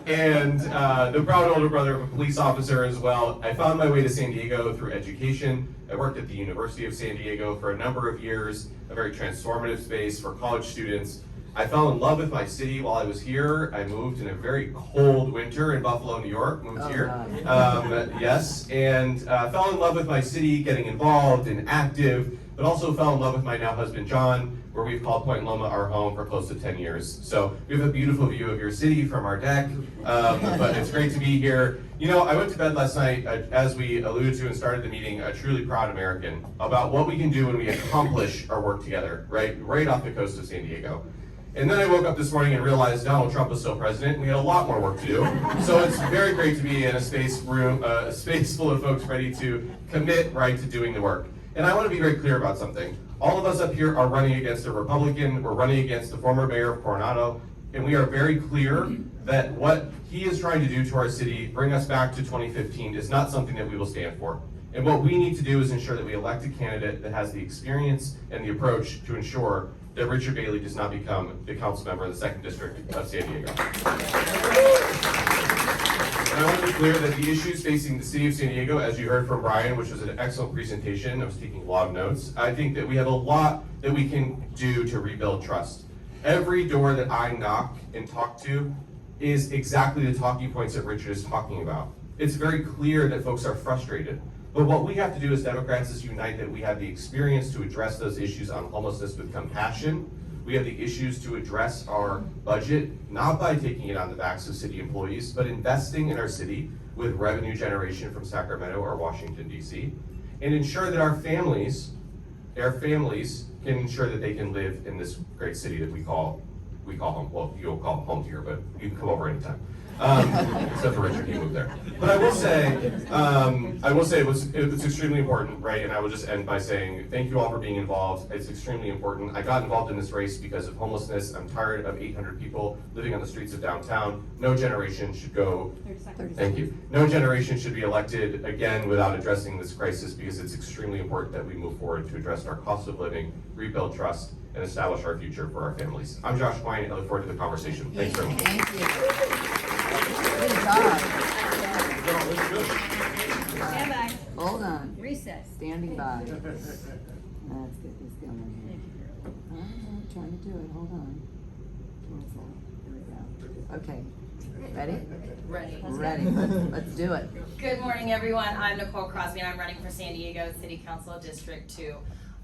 And the proud older brother of a police officer as well. I found my way to San Diego through education. I worked at the University of San Diego for a number of years, a very transformative space for college students. I fell in love with my city while I was here. I moved in a very cold winter in Buffalo, New York, moved here. Yes, and fell in love with my city, getting involved and active, but also fell in love with my now husband, John, where we've called Point Loma our home for close to 10 years. So we have a beautiful view of your city from our deck, but it's great to be here. You know, I went to bed last night, as we alluded to and started the meeting, a truly proud American about what we can do when we accomplish our work together, right off the coast of San Diego. And then I woke up this morning and realized Donald Trump was still president, and we had a lot more work to do. So it's very great to be in a space full of folks ready to commit to doing the work. And I want to be very clear about something. All of us up here are running against a Republican, we're running against the former mayor of Coronado, and we are very clear that what he is trying to do to our city, bring us back to 2015, is not something that we will stand for. And what we need to do is ensure that we elect a candidate that has the experience and the approach to ensure that Richard Bailey does not become the council member of the 2nd District of San Diego. And I want to be clear that the issues facing the city of San Diego, as you heard from Brian, which was an excellent presentation, I was taking a lot of notes, I think that we have a lot that we can do to rebuild trust. Every door that I knock and talk to is exactly the talking points that Richard is talking about. It's very clear that folks are frustrated. But what we have to do as Democrats is unite that we have the experience to address those issues on homelessness with compassion. We have the issues to address our budget, not by taking it on the backs of city employees, but investing in our city with revenue generation from Sacramento or Washington, D.C., and ensure that our families can ensure that they can live in this great city that we call home. Well, you'll call home here, but you can come over anytime. Except for Richard, he moved there. But I will say it's extremely important, right? And I will just end by saying thank you all for being involved. It's extremely important. I got involved in this race because of homelessness. I'm tired of 800 people living on the streets of downtown. No generation should go. 30 seconds. Thank you. No generation should be elected again without addressing this crisis, because it's extremely important that we move forward to address our cost of living, rebuild trust, and establish our future for our families. I'm Josh Coyne, and I look forward to the conversation. Thanks very much. Thank you. Good job. Stand by. Hold on. Recess. Standing by. Let's get this going here. I'm trying to do it. Hold on. Here we go. Okay. Ready? Ready. Ready. Let's do it. Good morning, everyone. I'm Nicole Crosby, and I'm running for San Diego City Council District 2.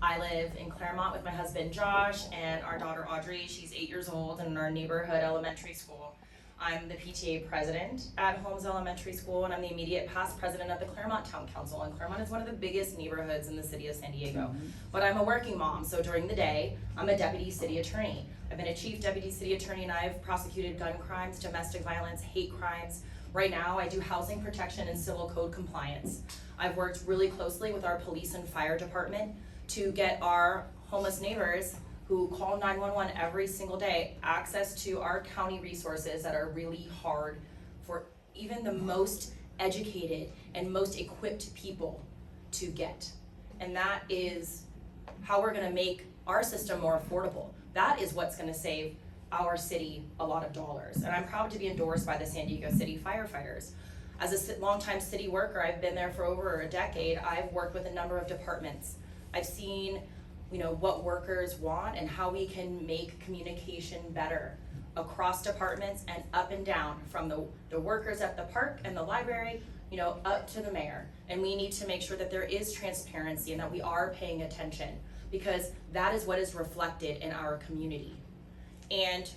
I live in Claremont with my husband Josh and our daughter Audrey. She's 8 years old in our neighborhood elementary school. I'm the PTA president at Holmes Elementary School, and I'm the immediate past president of the Claremont Town Council. And Claremont is one of the biggest neighborhoods in the city of San Diego. But I'm a working mom, so during the day, I'm a deputy city attorney. I've been a chief deputy city attorney, and I've prosecuted gun crimes, domestic violence, hate crimes. Right now, I do housing protection and civil code compliance. I've worked really closely with our police and fire department to get our homeless neighbors who call 911 every single day access to our county resources that are really hard for even the most educated and most equipped people to get. And that is how we're gonna make our system more affordable. That is what's gonna save our city a lot of dollars. And I'm proud to be endorsed by the San Diego City firefighters. As a longtime city worker, I've been there for over a decade. I've worked with a number of departments. I've seen what workers want and how we can make communication better across departments and up and down, from the workers at the park and the library, up to the mayor. And we need to make sure that there is transparency and that we are paying attention, because that is what is reflected in our community. And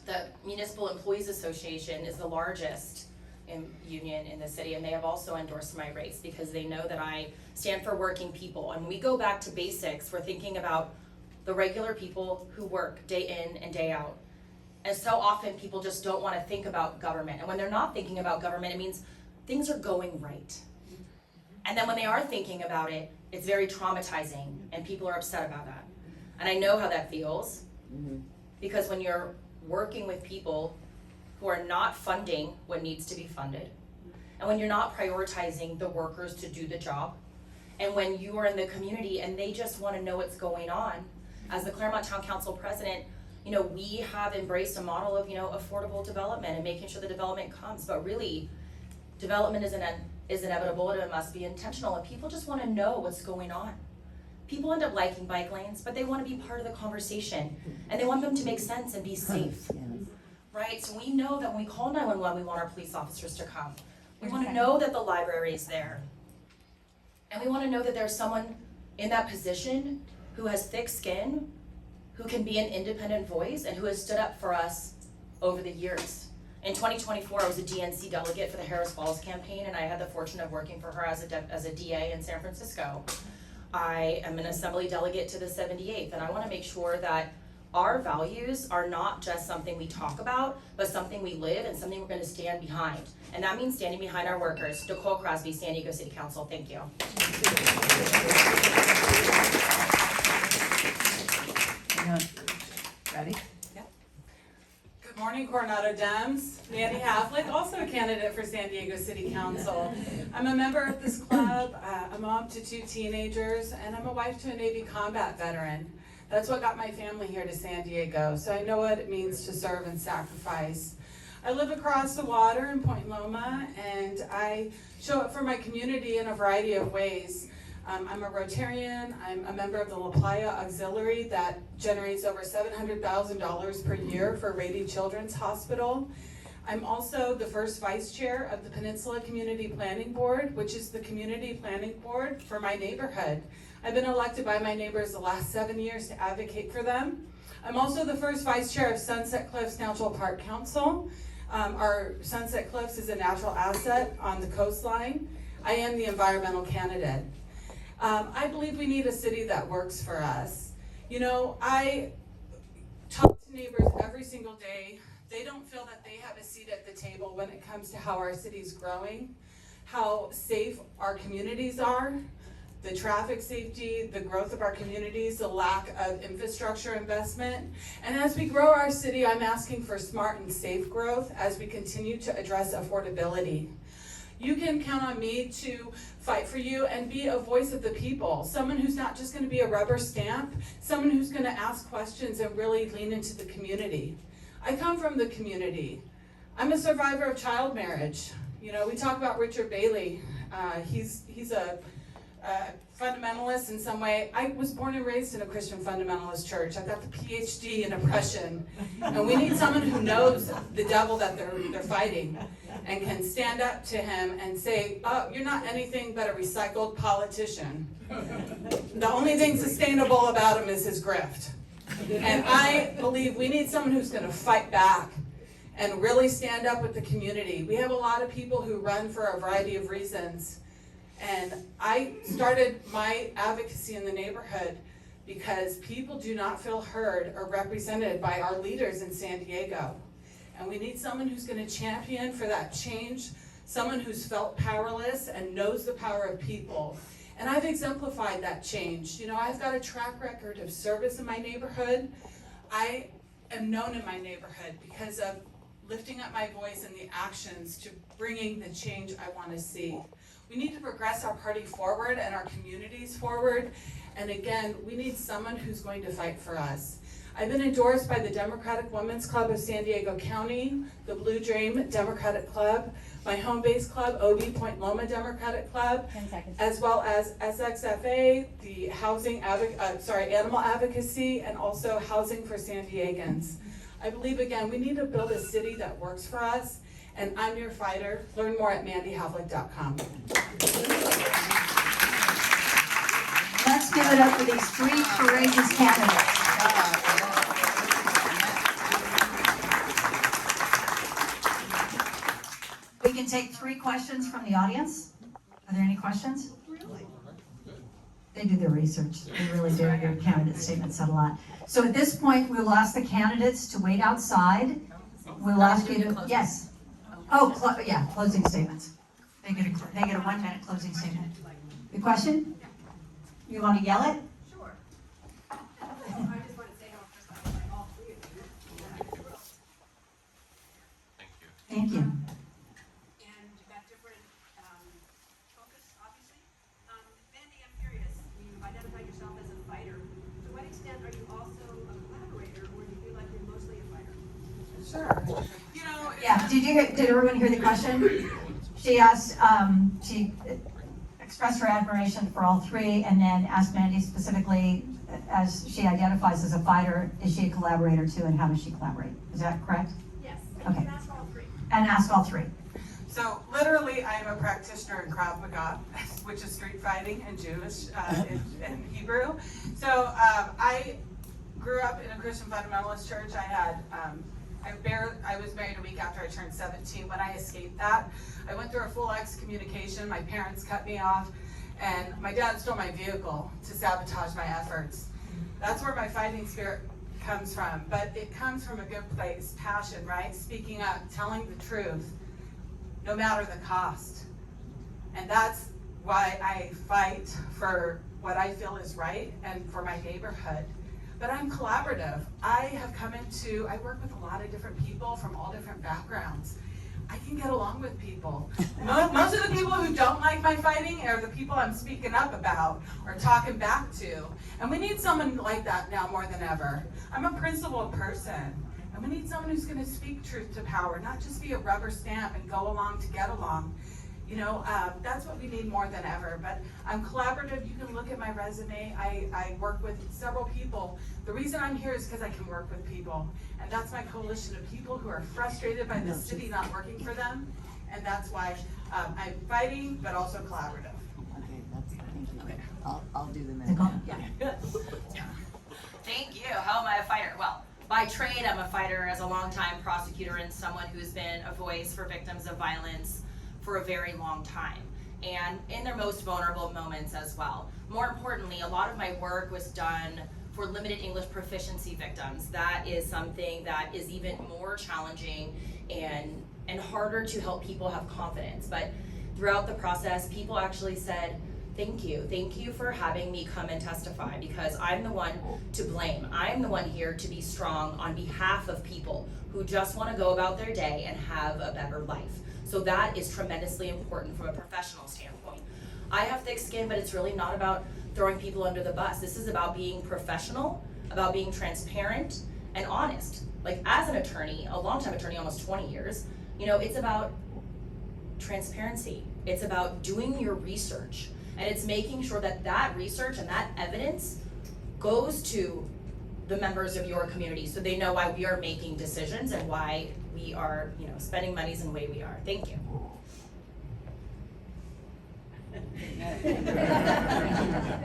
the Municipal Employees Association is the largest union in the city, and they have also endorsed my race because they know that I stand for working people. And when we go back to basics, we're thinking about the regular people who work day in and day out. And so often people just don't want to think about government. And when they're not thinking about government, it means things are going right. And then when they are thinking about it, it's very traumatizing, and people are upset about that. And I know how that feels, because when you're working with people who are not funding what needs to be funded, and when you're not prioritizing the workers to do the job, and when you are in the community and they just want to know what's going on, as the Claremont Town Council president, we have embraced a model of, affordable development and making sure the development comes, but really, development is inevitable and it must be intentional, and people just want to know what's going on. People end up liking bike lanes, but they want to be part of the conversation, and they want them to make sense and be safe, right? So we know that when we call 911, we want our police officers to come. We want to know that the library is there, and we want to know that there's someone in that position who has thick skin, who can be an independent voice, and who has stood up for us over the years. In 2024, I was a DNC delegate for the Harris Falls campaign, and I had the fortune of working for her as a DA in San Francisco. I am an assembly delegate to the 78th, and I want to make sure that our values are not just something we talk about, but something we live and something we're going to stand behind. And that means standing behind our workers. Nicole, Crosby, San Diego City Council, thank you. Ready? Good morning, Coronado Dems. Mandy, Havlik, also a candidate for San Diego City Council. I'm a member of this club, a mom to 2 teenagers, and I'm a wife to a Navy combat veteran. That's what got my family here to San Diego, so I know what it means to serve and sacrifice. I live across the water in Point Loma, and I show up for my community in a variety of ways. I'm a Rotarian. I'm a member of the La Playa Auxiliary that generates over $700,000 per year for Rady Children's Hospital. I'm also the first vice chair of the Peninsula Community Planning Board, which is the community planning board for my neighborhood. I've been elected by my neighbors the last 7 years to advocate for them. I'm also the first vice chair of Sunset Cliffs Natural Park Council. Our Sunset Cliffs is a natural asset on the coastline. I am the environmental candidate. I believe we need a city that works for us. I talk to neighbors every single day. They don't feel that they have a seat at the table when it comes to how our city's growing, how safe our communities are, the traffic safety, the growth of our communities, the lack of infrastructure investment. And as we grow our city, I'm asking for smart and safe growth as we continue to address affordability. You can count on me to fight for you and be a voice of the people, someone who's not just going to be a rubber stamp, someone who's going to ask questions and really lean into the community. I come from the community. I'm a survivor of child marriage. We talk about Richard Bailey. He's a fundamentalist in some way. I was born and raised in a Christian fundamentalist church. I've got the PhD in oppression. And we need someone who knows the devil that they're fighting and can stand up to him and say, oh, you're not anything but a recycled politician. The only thing sustainable about him is his grift. And I believe we need someone who's going to fight back and really stand up with the community. We have a lot of people who run for a variety of reasons. And I started my advocacy in the neighborhood because people do not feel heard or represented by our leaders in San Diego. And we need someone who's going to champion for that change, someone who's felt powerless and knows the power of people. And I've exemplified that change. I've got a track record of service in my neighborhood. I am known in my neighborhood because of lifting up my voice and the actions to bringing the change I want to see. We need to progress our party forward and our communities forward. And again, we need someone who's going to fight for us. I've been endorsed by the Democratic Women's Club of San Diego County, the Blue Dream Democratic Club, my home base club, OB Point Loma Democratic Club, as well as SXFA, the Animal Advocacy, and also Housing for San Diegans. I believe, again, we need to build a city that works for us, and I'm your fighter. Learn more at mandyhavlik.com. Let's give it up for these 3 courageous candidates. We can take 3 questions from the audience. Are there any questions? They do their research. They really do. Your candidate statement said a lot. So at this point, we'll ask the candidates to wait outside. We'll ask you to, yes. Oh, yeah, closing statements. They get a 1-minute closing statement. The question? You want to yell it? Sure. I just want to say how first I like all 3 of you. Thank you. And you've got different focus, obviously. Mandy, I'm curious. You've identified yourself as a fighter. To what extent are you also a collaborator, or do you feel like you're mostly a fighter? Sure. You know, Yeah, did everyone hear the question? She asked, she expressed her admiration for all 3 and then asked Mandy specifically, as she identifies as a fighter, is she a collaborator too, and how does she collaborate? Is that correct? Yes. Okay. You can ask all 3. And ask all 3. so literally, I am a practitioner in Krav Maga, which is street fighting in Jewish, in Hebrew. So I grew up in a Christian fundamentalist church. I had, I was married a week after I turned 17. When I escaped that, I went through a full excommunication. My parents cut me off, and my dad stole my vehicle to sabotage my efforts. That's where my fighting spirit comes from, but it comes from a good place, passion, right? Speaking up, telling the truth, no matter the cost. And that's why I fight for what I feel is right and for my neighborhood. But I'm collaborative. I work with a lot of different people from all different backgrounds. I can get along with people. Most of the people who don't like my fighting are the people I'm speaking up about or talking back to. And we need someone like that now more than ever. I'm a principled person, and we need someone who's gonna speak truth to power, not just be a rubber stamp and go along to get along. You know, that's what we need more than ever. But I'm collaborative. You can look at my resume. I work with several people. The reason I'm here is because I can work with people. And that's my coalition of people who are frustrated by the city not working for them. And that's why I'm fighting, but also collaborative. Okay, thank you. I'll do the minute. Nicole? Yeah. Thank you. How am I a fighter? Well, by trade, I'm a fighter as a longtime prosecutor and someone who's been a voice for victims of violence for a very long time, and in their most vulnerable moments as well. More importantly, a lot of my work was done for limited English proficiency victims. That is something that is even more challenging and harder to help people have confidence. But throughout the process, people actually said, thank you for having me come and testify, because I'm the one to blame. I'm the one here to be strong on behalf of people who just want to go about their day and have a better life. So that is tremendously important from a professional standpoint. I have thick skin, but it's really not about throwing people under the bus. This is about being professional, about being transparent and honest. Like, as an attorney, a longtime attorney, almost 20 years, you know, it's about transparency. It's about doing your research, and it's making sure that that research and that evidence goes to the members of your community so they know why we are making decisions and why we are, you know, spending monies in the way we are. Thank you.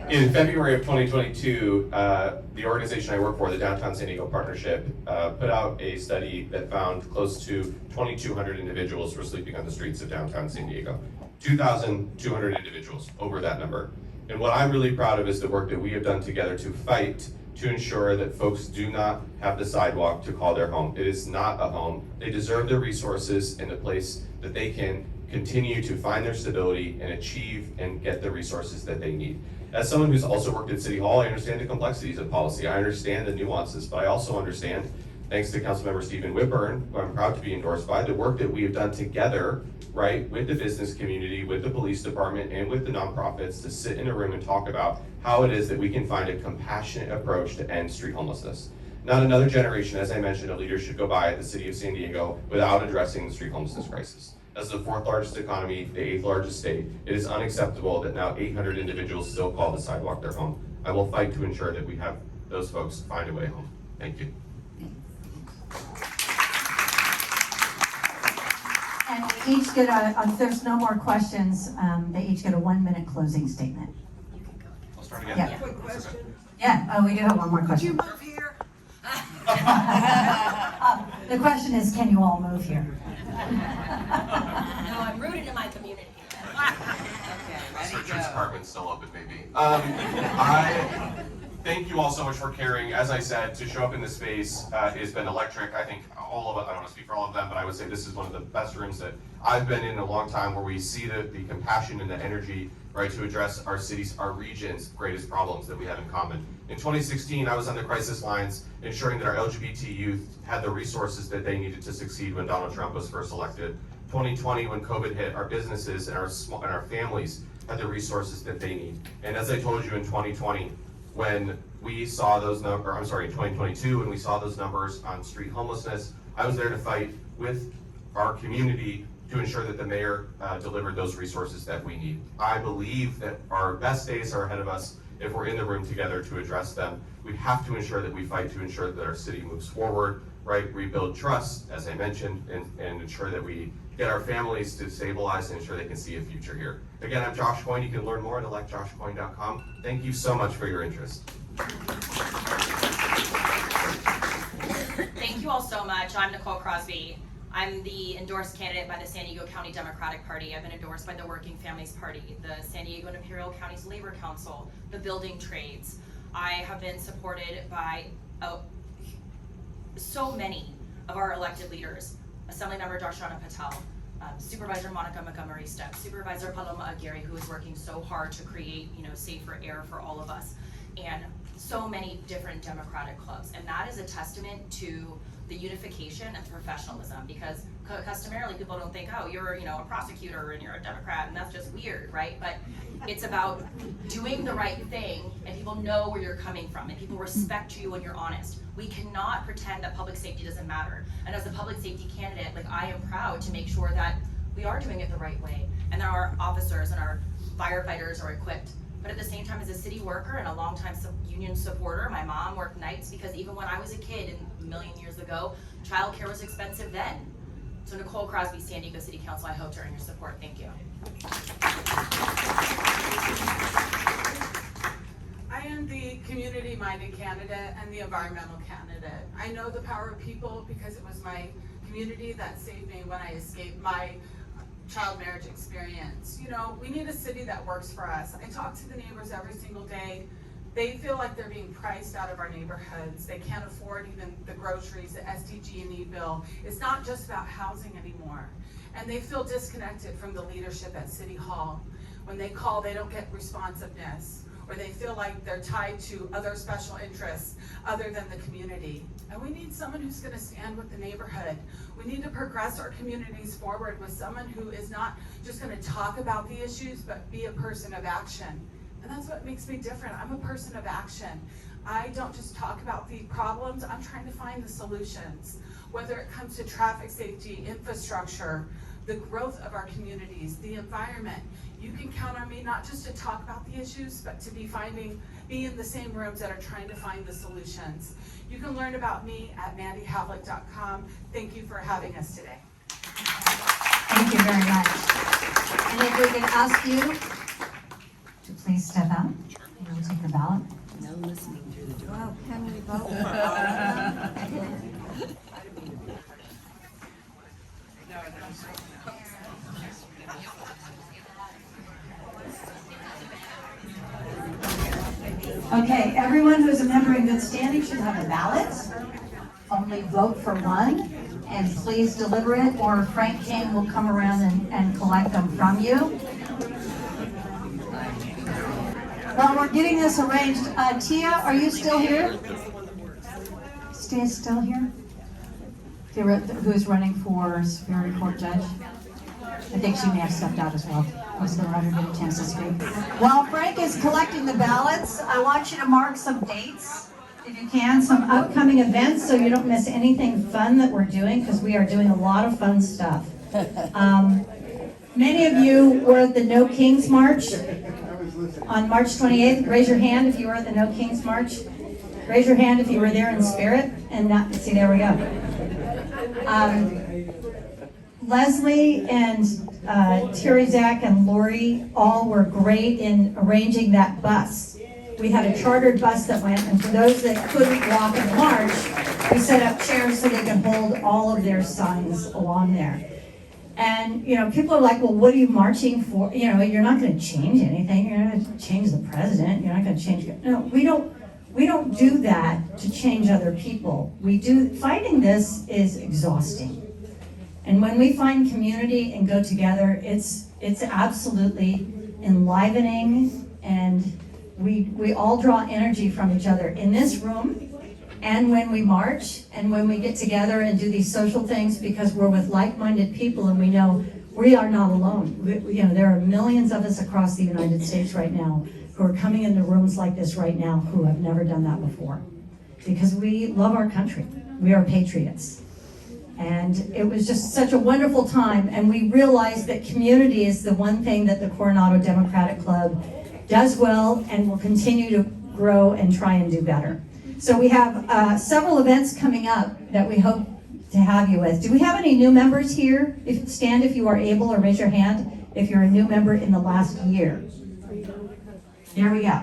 In February of 2022, the organization I work for, the Downtown San Diego Partnership, put out a study that found close to 2,200 individuals were sleeping on the streets of downtown San Diego. 2,200 individuals, over that number. And what I'm really proud of is the work that we have done together to fight to ensure that folks do not have the sidewalk to call their home. It is not a home. They deserve the resources in a place that they can continue to find their stability and achieve and get the resources that they need. As someone who's also worked at City Hall, I understand the complexities of policy. I understand the nuances, but I also understand, thanks to Councilmember Stephen Wilbur, who I'm proud to be endorsed by, the work that we have done together, right, with the business community, with the police department, and with the nonprofits to sit in a room and talk about how it is that we can find a compassionate approach to end street homelessness. Not another generation, as I mentioned, of leaders should go by at the city of San Diego without addressing the street homelessness crisis. As the 4th largest economy, the 8th largest state, it is unacceptable that now 800 individuals still call the sidewalk their home. I will fight to ensure that we have those folks find a way home. Thank you. And they each get if there's no more questions, they each get a 1-minute closing statement. I'll start again. Yeah. Quick question. Yeah, oh, we do have one more question. Move here. The question is, can you all move here? No, I'm rooted in my community. Search department's still open, maybe. I thank you all so much for caring. As I said, to show up in this space has been electric. I think all of it, I don't want to speak for all of them, but I would say this is one of the best rooms that I've been in a long time, where we see the compassion and the energy, right, to address our cities, our region's greatest problems that we have in common. In 2016, I was on the crisis lines, ensuring that our LGBT youth had the resources that they needed to succeed when Donald Trump was first elected. 2020, when COVID hit, our businesses and our families had the resources that they need. And as I told you in 2020, when we saw those numbers, I'm sorry, in 2022, when we saw those numbers on street homelessness, I was there to fight with our community to ensure that the mayor delivered those resources that we need. I believe that our best days are ahead of us if we're in the room together to address them. We have to ensure that we fight to ensure that our city moves forward, right? Rebuild trust, as I mentioned, and ensure that we get our families to stabilize and ensure they can see a future here. Again, I'm Josh Coyne. You can learn more at electjoshcoyne.com. Thank you so much for your interest. Thank you all so much. I'm Nicole Crosby. I'm the endorsed candidate by the San Diego County Democratic Party. I've been endorsed by the Working Families Party, the San Diego and Imperial Counties Labor Council, the Building Trades. I have been supported by so many of our elected leaders. Assemblymember Darshana Patel, Supervisor Monica Montgomery Stepp, Supervisor Paloma Aguirre, who is working so hard to create, safer air for all of us, and so many different Democratic clubs. And that is a testament to the unification and professionalism, because customarily people don't think, oh, you're a prosecutor and you're a Democrat, and that's just weird, right? But it's about doing the right thing, and people know where you're coming from, and people respect you when you're honest. We cannot pretend that public safety doesn't matter. And as a public safety candidate, I am proud to make sure that we are doing it the right way, and that our officers and our firefighters are equipped. But at the same time, as a city worker and a longtime union supporter, my mom worked nights because even when I was a kid a million years ago, childcare was expensive then. So Nicole Crosby, San Diego City Council, I hope to earn your support. Thank you. I am the community-minded candidate and the environmental candidate. I know the power of people because it was my community that saved me when I escaped my child marriage experience. We need a city that works for us. I talk to the neighbors every single day. They feel like they're being priced out of our neighborhoods. They can't afford even the groceries, the SDG&E bill. It's not just about housing anymore. And they feel disconnected from the leadership at City Hall. When they call, they don't get responsiveness, or they feel like they're tied to other special interests other than the community. And we need someone who's gonna stand with the neighborhood. We need to progress our communities forward with someone who is not just gonna talk about the issues, but be a person of action. And that's what makes me different. I'm a person of action. I don't just talk about the problems, I'm trying to find the solutions. Whether it comes to traffic safety, infrastructure, the growth of our communities, the environment. You can count on me not just to talk about the issues, but to be in the same rooms that are trying to find the solutions. You can learn about me at mandyhavlik.com. Thank you for having us today. Thank you very much. And if we could ask you to please step out, and we'll take your ballot. No listening through the door. Well, can we vote? Okay, everyone who is a member in good standing should have a ballot. Only vote for one, and please deliver it, or Frank King will come around and collect them from you. While we're getting this arranged, Tia, are you still here? Tia's still here? Who's running for Superior Court Judge? I think she may have stepped out as well. Let's let her get a chance to speak. While Frank is collecting the ballots, I want you to mark some dates, if you can, some upcoming events, so you don't miss anything fun that we're doing, because we are doing a lot of fun stuff. Many of you were at the No Kings March on March 28th. Raise your hand if you were at the No Kings March. Raise your hand if you were there in spirit and not, see, there we go. Leslie and Terry, Zach, and Lori all were great in arranging that bus we had a chartered bus that went, and for those that couldn't walk in the march, we set up chairs so they can hold all of their signs along there. And, people are like, well, what are you marching for? You're not gonna change anything, you're not gonna change the president, you're not gonna change, no, we don't do that to change other people. Fighting this is exhausting. And when we find community and go together, it's absolutely enlivening, and we all draw energy from each other in this room, and when we march, and when we get together and do these social things, because we're with like-minded people and we know we are not alone. There are millions of us across the United States right now who are coming into rooms like this right now who have never done that before. Because we love our country. We are patriots. And it was just such a wonderful time, and we realized that community is the one thing that the Coronado Democratic Club does well and will continue to grow and try and do better. So we have several events coming up that we hope to have you with. Do we have any new members here? Stand if you are able, or raise your hand if you're a new member in the last year. There we go.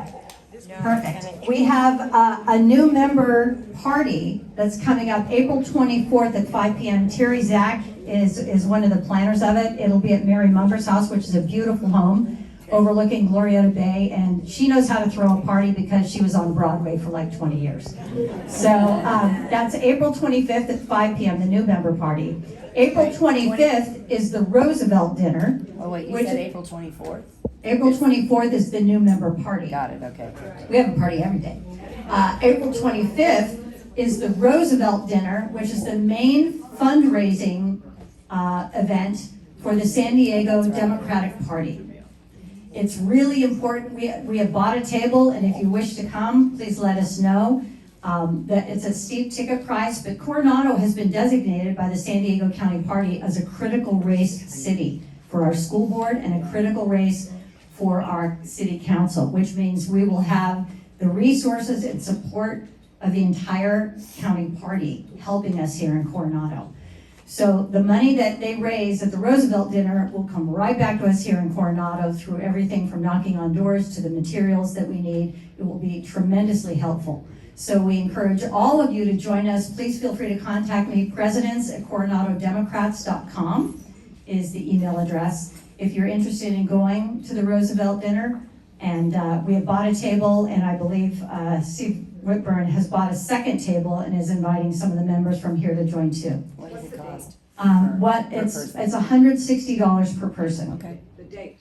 Perfect. We have a new member party that's coming up April 24th at 5 p.m. Terry Zach is one of the planners of it. It'll be at Mary Munger's house, which is a beautiful home overlooking Glorieta Bay, and she knows how to throw a party because she was on Broadway for like 20 years. So that's April 25th at 5 p.m., the new member party. April 25th is the Roosevelt dinner. Oh wait, you said April 24th? April 24th is the new member party. Got it, okay. We have a party every day. April 25th is the Roosevelt dinner, which is the main fundraising event for the San Diego Democratic Party. It's really important. We have bought a table, and if you wish to come, please let us know. That it's a steep ticket price, but Coronado has been designated by the San Diego County Party as a critical race city for our school board and a critical race for our city council, which means we will have the resources and support of the entire county party helping us here in Coronado. So the money that they raise at the Roosevelt dinner will come right back to us here in Coronado through everything from knocking on doors to the materials that we need. It will be tremendously helpful. So we encourage all of you to join us. Please feel free to contact me. presidents@coronadodemocrats.com is the email address if you're interested in going to the Roosevelt dinner. And we have bought a table, and I believe Steve Whitburn has bought a second table and is inviting some of the members from here to join too. What does it cost? It's $160 per person. Okay. The date.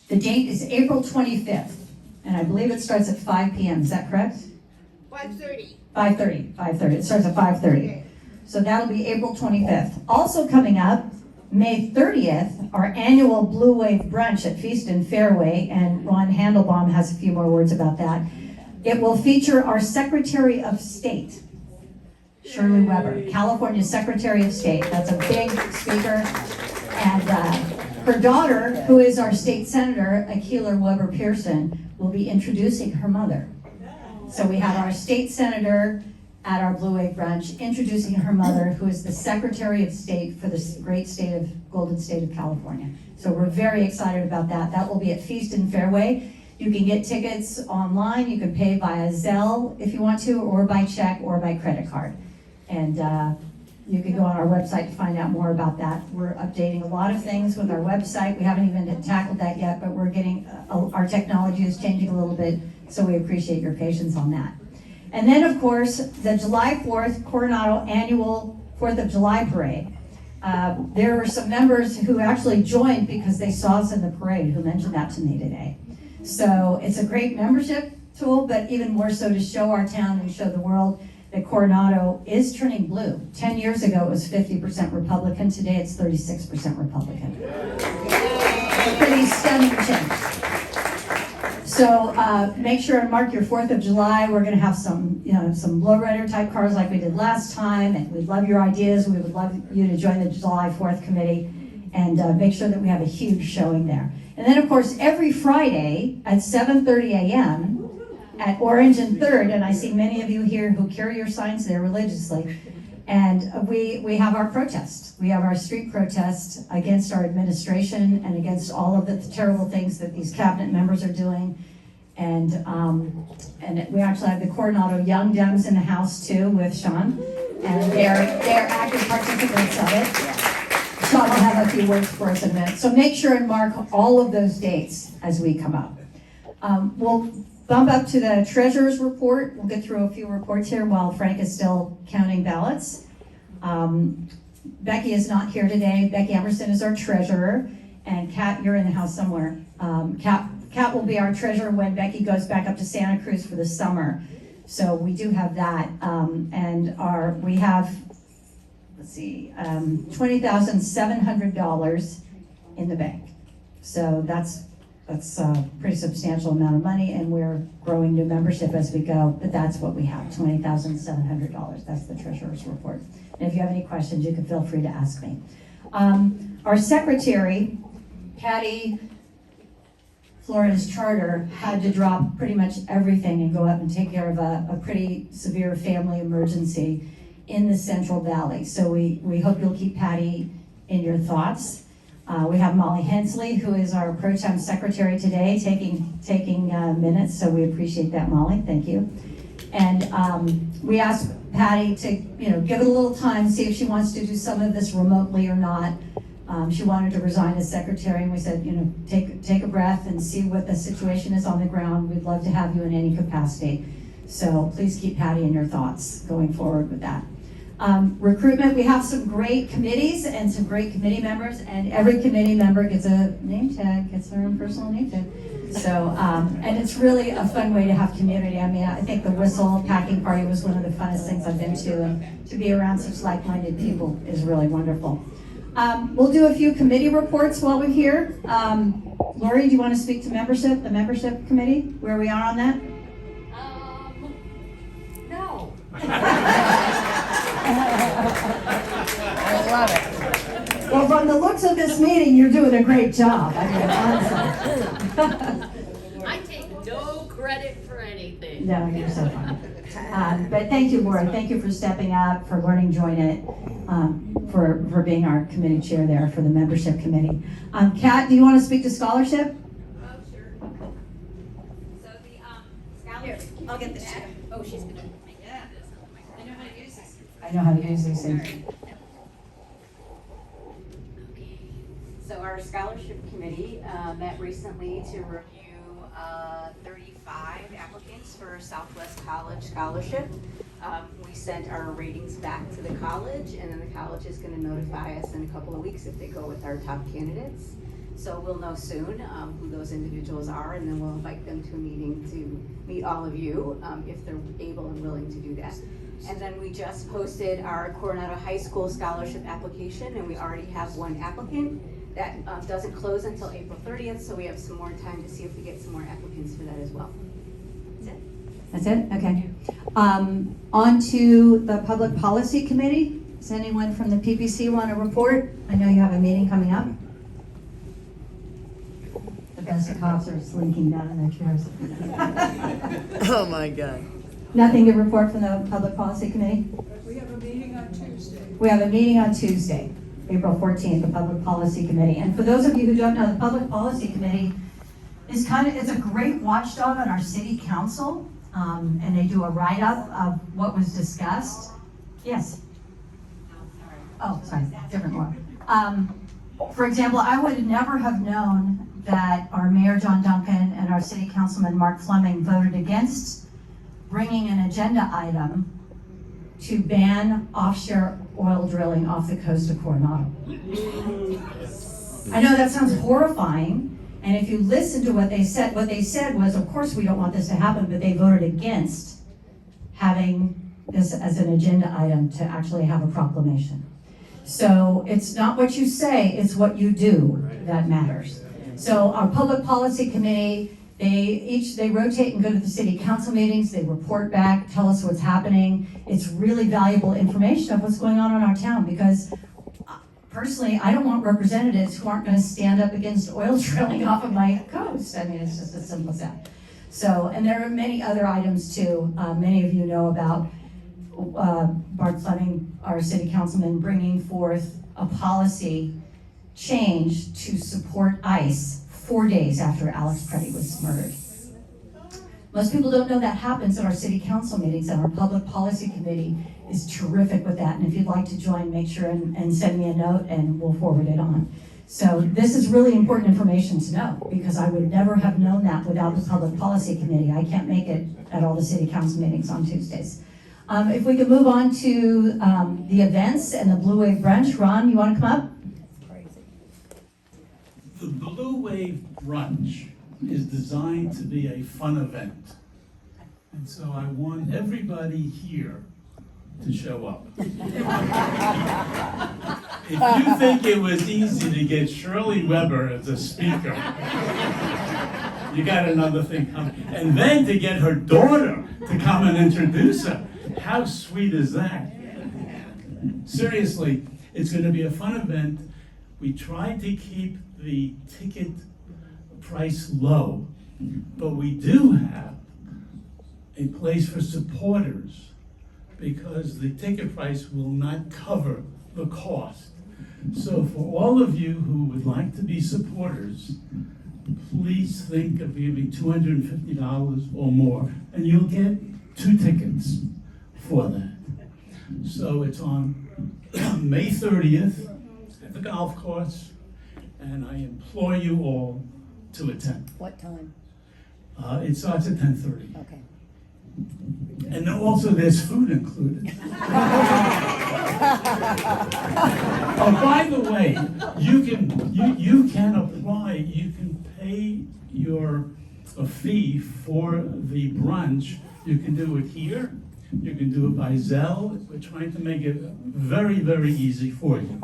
The date is April 25th, and I believe it starts at 5 p.m. Is that correct? 5:30. 5:30. It starts at 5:30. So that'll be April 25th. Also coming up, May 30th, our annual Blue Wave Brunch at Feast and Fairway, and Ron Mandelbaum has a few more words about that. It will feature our Secretary of State, Shirley Weber, California Secretary of State. That's a big speaker. And her daughter, who is our state senator, Akila Weber Pearson, will be introducing her mother. So we have our state senator at our Blue Wave Brunch introducing her mother, who is the Secretary of State for the great Golden State of California. So we're very excited about that. That will be at Feast and Fairway. You can get tickets online. You can pay via Zelle if you want to, or by check, or by credit card. And you can go on our website to find out more about that. We're updating a lot of things with our website. We haven't even tackled that yet, but we're getting, our technology is changing a little bit, so we appreciate your patience on that. And then, of course, the July 4th Coronado annual 4th of July parade. There were some members who actually joined because they saw us in the parade who mentioned that to me today. So it's a great membership tool, but even more so to show our town and show the world that Coronado is turning blue. 10 years ago it was 50% Republican, today it's 36% Republican. A pretty stunning change. So make sure and mark your 4th of July. We're gonna have some lowrider type cars like we did last time, and we'd love your ideas. We would love you to join the July 4th committee and make sure that we have a huge showing there. And then of course, every Friday at 7:30 a.m. at Orange and 3rd, and I see many of you here who carry your signs there religiously, and we have our protest. We have our street protest against our administration and against all of the terrible things that these cabinet members are doing. And we actually have the Coronado Young Dems in the house too with Sean, and they're active participants of it. Sean will have a few words for us in a minute. So make sure and mark all of those dates as we come up. We'll bump up to the treasurer's report. We'll get through a few reports here while Frank is still counting ballots. Becky is not here today. Becky Emerson is our treasurer, and Kat, you're in the house somewhere. Kat will be our treasurer when Becky goes back up to Santa Cruz for the summer. So we do have that, and we have, let's see, $20,700 in the bank. So that's a pretty substantial amount of money, and we're growing new membership as we go, but that's what we have, $20,700. That's the treasurer's report. And if you have any questions, you can feel free to ask me. Our secretary, Patty Florida's charter, had to drop pretty much everything and go up and take care of a pretty severe family emergency in the Central Valley. So we hope you'll keep Patty in your thoughts. We have Molly Hensley, who is our pro tem secretary today, taking minutes, so we appreciate that, Molly. Thank you. And we asked Patty to give it a little time, see if she wants to do some of this remotely or not. She wanted to resign as secretary, and we said, take a breath and see what the situation is on the ground. We'd love to have you in any capacity. So please keep Patty in your thoughts going forward with that. Recruitment, we have some great committees and some great committee members, and every committee member gets a name tag, gets their own personal name tag. So, and it's really a fun way to have community. I mean, I think the whistle packing party was one of the funnest things I've been to, and to be around such like-minded people is really wonderful. We'll do a few committee reports while we're here. Lori, do you want to speak to the membership committee, where we are on that? No. I love it. Well, from the looks of this meeting, you're doing a great job. I mean, honestly. I take no credit for anything. No, you're so fun. But thank you, Laura. Thank you for stepping up, for learning Join It, for being our committee chair there for the membership committee. Kat, do you want to speak to scholarship? Oh, sure. So the, scholarship. I'll get this to you. Oh, she's gonna make it out of this. I know how to use this. I know how to use these things. Okay. So our scholarship committee met recently to review 35 applicants for Southwest College Scholarship. We sent our ratings back to the college, and then the college is going to notify us in a couple of weeks if they go with our top candidates. So we'll know soon who those individuals are, and then we'll invite them to a meeting to meet all of you if they're able and willing to do that. And then we just posted our Coronado High School scholarship application, and we already have one applicant. That doesn't close until April 30th, so we have some more time to see if we get some more applicants for that as well. That's it? Okay. On to the Public Policy Committee. Does anyone from the PPC want to report? I know you have a meeting coming up. The best cops are slinking down in their chairs. Oh my God. Nothing to report from the Public Policy Committee? We have a meeting on Tuesday. We have a meeting on Tuesday, April 14th, the Public Policy Committee. And for those of you who don't know, the Public Policy Committee is it's a great watchdog on our city council. And they do a write-up of what was discussed. Yes? Oh, sorry, different one. For example, I would never have known that our Mayor John Duncan and our City Councilman Mark Fleming voted against bringing an agenda item to ban offshore oil drilling off the coast of Coronado. I know that sounds horrifying. And if you listen to what they said was, of course, we don't want this to happen, but they voted against having this as an agenda item to actually have a proclamation. So it's not what you say, it's what you do that matters. So our Public Policy Committee, they rotate and go to the city council meetings, they report back, tell us what's happening. It's really valuable information of what's going on in our town, because personally, I don't want representatives who aren't going to stand up against oil drilling off of my coast. I mean, it's just as simple as that. So, and there are many other items too. Many of you know about Bart Fleming, our city councilman, bringing forth a policy change to support ICE 4 days after Alex Preddy was murdered. Most people don't know that happens in our city council meetings, and our public policy committee is terrific with that. And if you'd like to join, make sure and send me a note and we'll forward it on. So this is really important information to know, because I would never have known that without the public policy committee. I can't make it at all the city council meetings on Tuesdays. If we could move on to the events and the Blue Wave Brunch. Ron, you want to come up? The Blue Wave Brunch is designed to be a fun event. And so I want everybody here to show up. If you think it was easy to get Shirley Weber as a speaker, you got another thing coming. And then to get her daughter to come and introduce her. How sweet is that? Seriously, it's going to be a fun event. We tried to keep the ticket price low, but we do have a place for supporters, because the ticket price will not cover the cost. So for all of you who would like to be supporters, please think of giving $250 or more, and you'll get 2 tickets for that. So it's on May 30th at the golf course, and I implore you all to attend. What time? It starts at 10:30. Okay. And also there's food included. Oh, by the way, you can apply, you can pay a fee for the brunch. You can do it here, you can do it by Zelle. We're trying to make it very, very easy for you.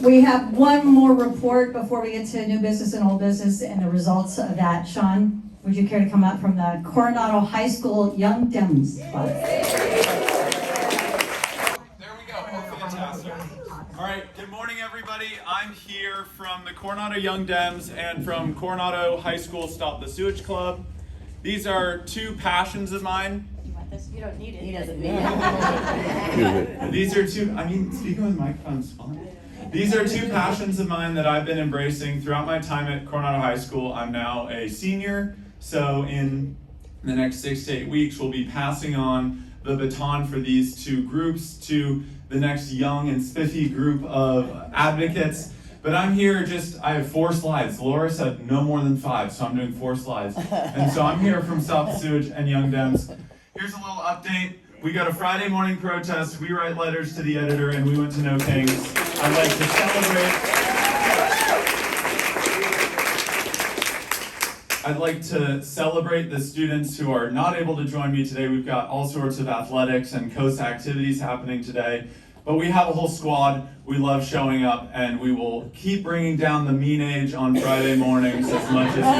We have one more report before we get to new business and old business and the results of that. Sean, would you care to come up from the Coronado High School Young Dems Club? There we go. Oh, fantastic. All right. Good morning, everybody. I'm here from the Coronado Young Dems and from Coronado High School Stop the Sewage Club. These are 2 passions of mine. You want this? You don't need it. He doesn't need it. These are 2, speaking with microphones fine. These are 2 passions of mine that I've been embracing throughout my time at Coronado High School. I'm now a senior, so in the next 6 to 8 weeks, we'll be passing on the baton for these 2 groups to the next young and spiffy group of advocates. But I'm here I have 4 slides. Laura said no more than 5, so I'm doing 4 slides. And so I'm here from Stop the Sewage and Young Dems. Here's a little update. We got a Friday morning protest. We write letters to the editor, and we went to No Kings. I'd like to celebrate. I'd like to celebrate the students who are not able to join me today. We've got all sorts of athletics and coast activities happening today. But we have a whole squad. We love showing up, and we will keep bringing down the mean age on Friday mornings as much as we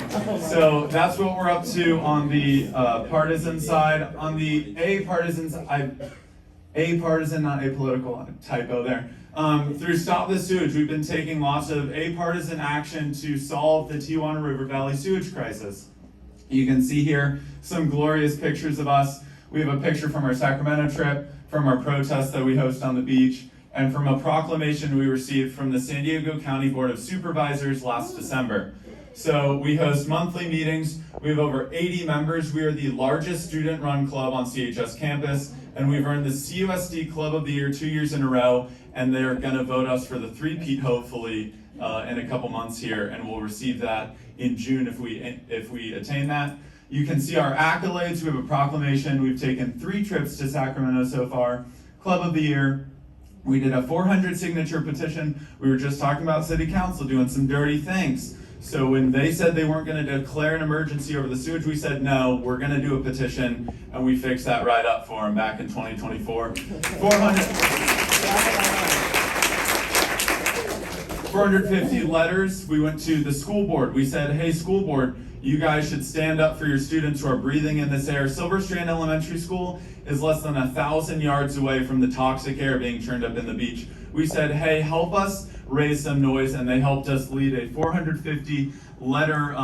can. So that's what we're up to on the partisan side. On the apartisan, not apolitical, typo there. Through Stop the Sewage, we've been taking lots of apartisan action to solve the Tijuana River Valley sewage crisis. You can see here some glorious pictures of us. We have a picture from our Sacramento trip, from our protest that we host on the beach, and from a proclamation we received from the San Diego County Board of Supervisors last December. So we host monthly meetings. We have over 80 members. We are the largest student-run club on CHS campus, and we've earned the CUSD Club of the Year 2 years in a row, and they're gonna vote us for the 3-peat hopefully in a couple months here, and we'll receive that in June if we attain that. You can see our accolades. We have a proclamation. We've taken 3 trips to Sacramento so far. Club of the Year. We did a 400 signature petition. We were just talking about City Council doing some dirty things. So when they said they weren't going to declare an emergency over the sewage, we said, no, we're going to do a petition, and we fixed that right up for them back in 2024. 450 letters. We went to the school board. We said, hey, school board, you guys should stand up for your students who are breathing in this air. Silver Strand Elementary School is less than 1,000 yards away from the toxic air being churned up in the beach. We said, hey, help us raise some noise, and they helped us lead a 450 letter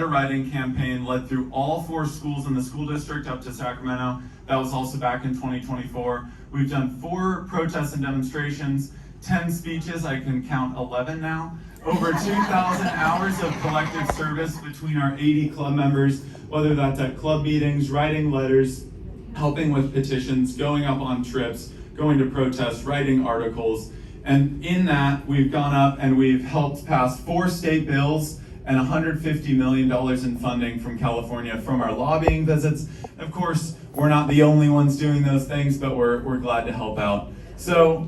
writing campaign led through all 4 schools in the school district up to Sacramento. That was also back in 2024. We've done 4 protests and demonstrations, 10 speeches, I can count 11 now, over 2,000 hours of collective service between our 80 club members, whether that's at club meetings, writing letters, helping with petitions, going up on trips, going to protests, writing articles. And in that, we've gone up and we've helped pass 4 state bills and $150 million in funding from California from our lobbying visits. Of course, we're not the only ones doing those things, but we're glad to help out. So,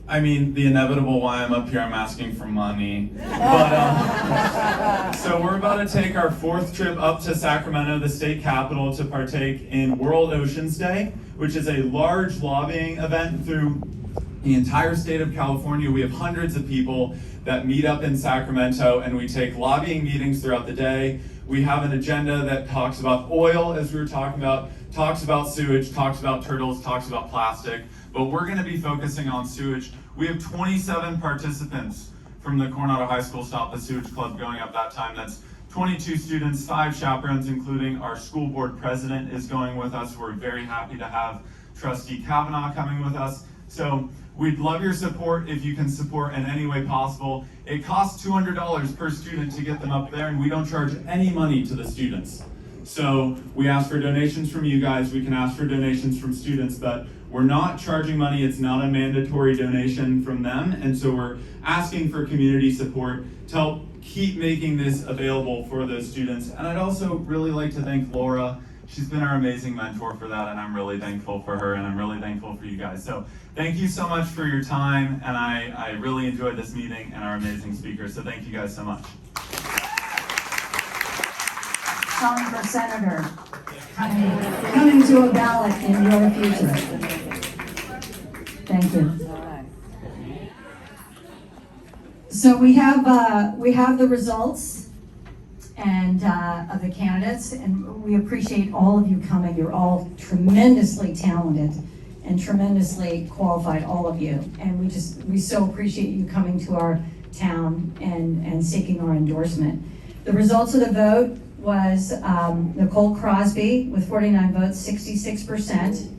I mean, the inevitable why I'm up here, I'm asking for money. But, so we're about to take our 4th trip up to Sacramento, the state capital, to partake in World Oceans Day, which is a large lobbying event through the entire state of California. We have hundreds of people that meet up in Sacramento, and we take lobbying meetings throughout the day. We have an agenda that talks about oil, as we were talking about, talks about sewage, talks about turtles, talks about plastic, but we're gonna be focusing on sewage. We have 27 participants from the Coronado High School Stop the Sewage Club going up that time. That's 22 students, 5 chaperones, including our school board president is going with us. We're very happy to have Trustee Kavanaugh coming with us. So we'd love your support if you can support in any way possible. It costs $200 per student to get them up there, and we don't charge any money to the students. So we ask for donations from you guys, we can ask for donations from students, but we're not charging money, it's not a mandatory donation from them, and so we're asking for community support to help keep making this available for those students. And I'd also really like to thank Laura. She's been our amazing mentor for that, and I'm really thankful for her, and I'm really thankful for you guys. So thank you so much for your time, and I really enjoyed this meeting and our amazing speakers, so thank you guys so much. Calling for Senator, coming to a ballot in your future. Thank you. So we have the results and of the candidates, and we appreciate all of you coming. You're all tremendously talented and tremendously qualified, all of you. And we so appreciate you coming to our town and seeking our endorsement. The results of the vote was Nicole Crosby with 49 votes, 66%.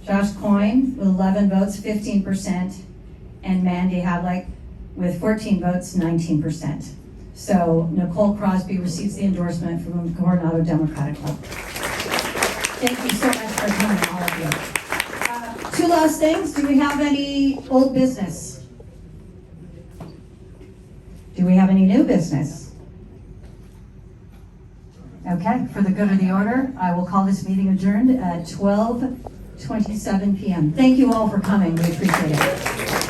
Josh Coyne with 11 votes, 15%. And Mandy Havlik with 14 votes, 19%. So Nicole Crosby receives the endorsement from the Coronado Democratic Club. Thank you so much for coming, all of you. 2 last things. Do we have any old business? Do we have any new business? Okay, for the good of the order, I will call this meeting adjourned at 12:27 p.m. Thank you all for coming. We appreciate it.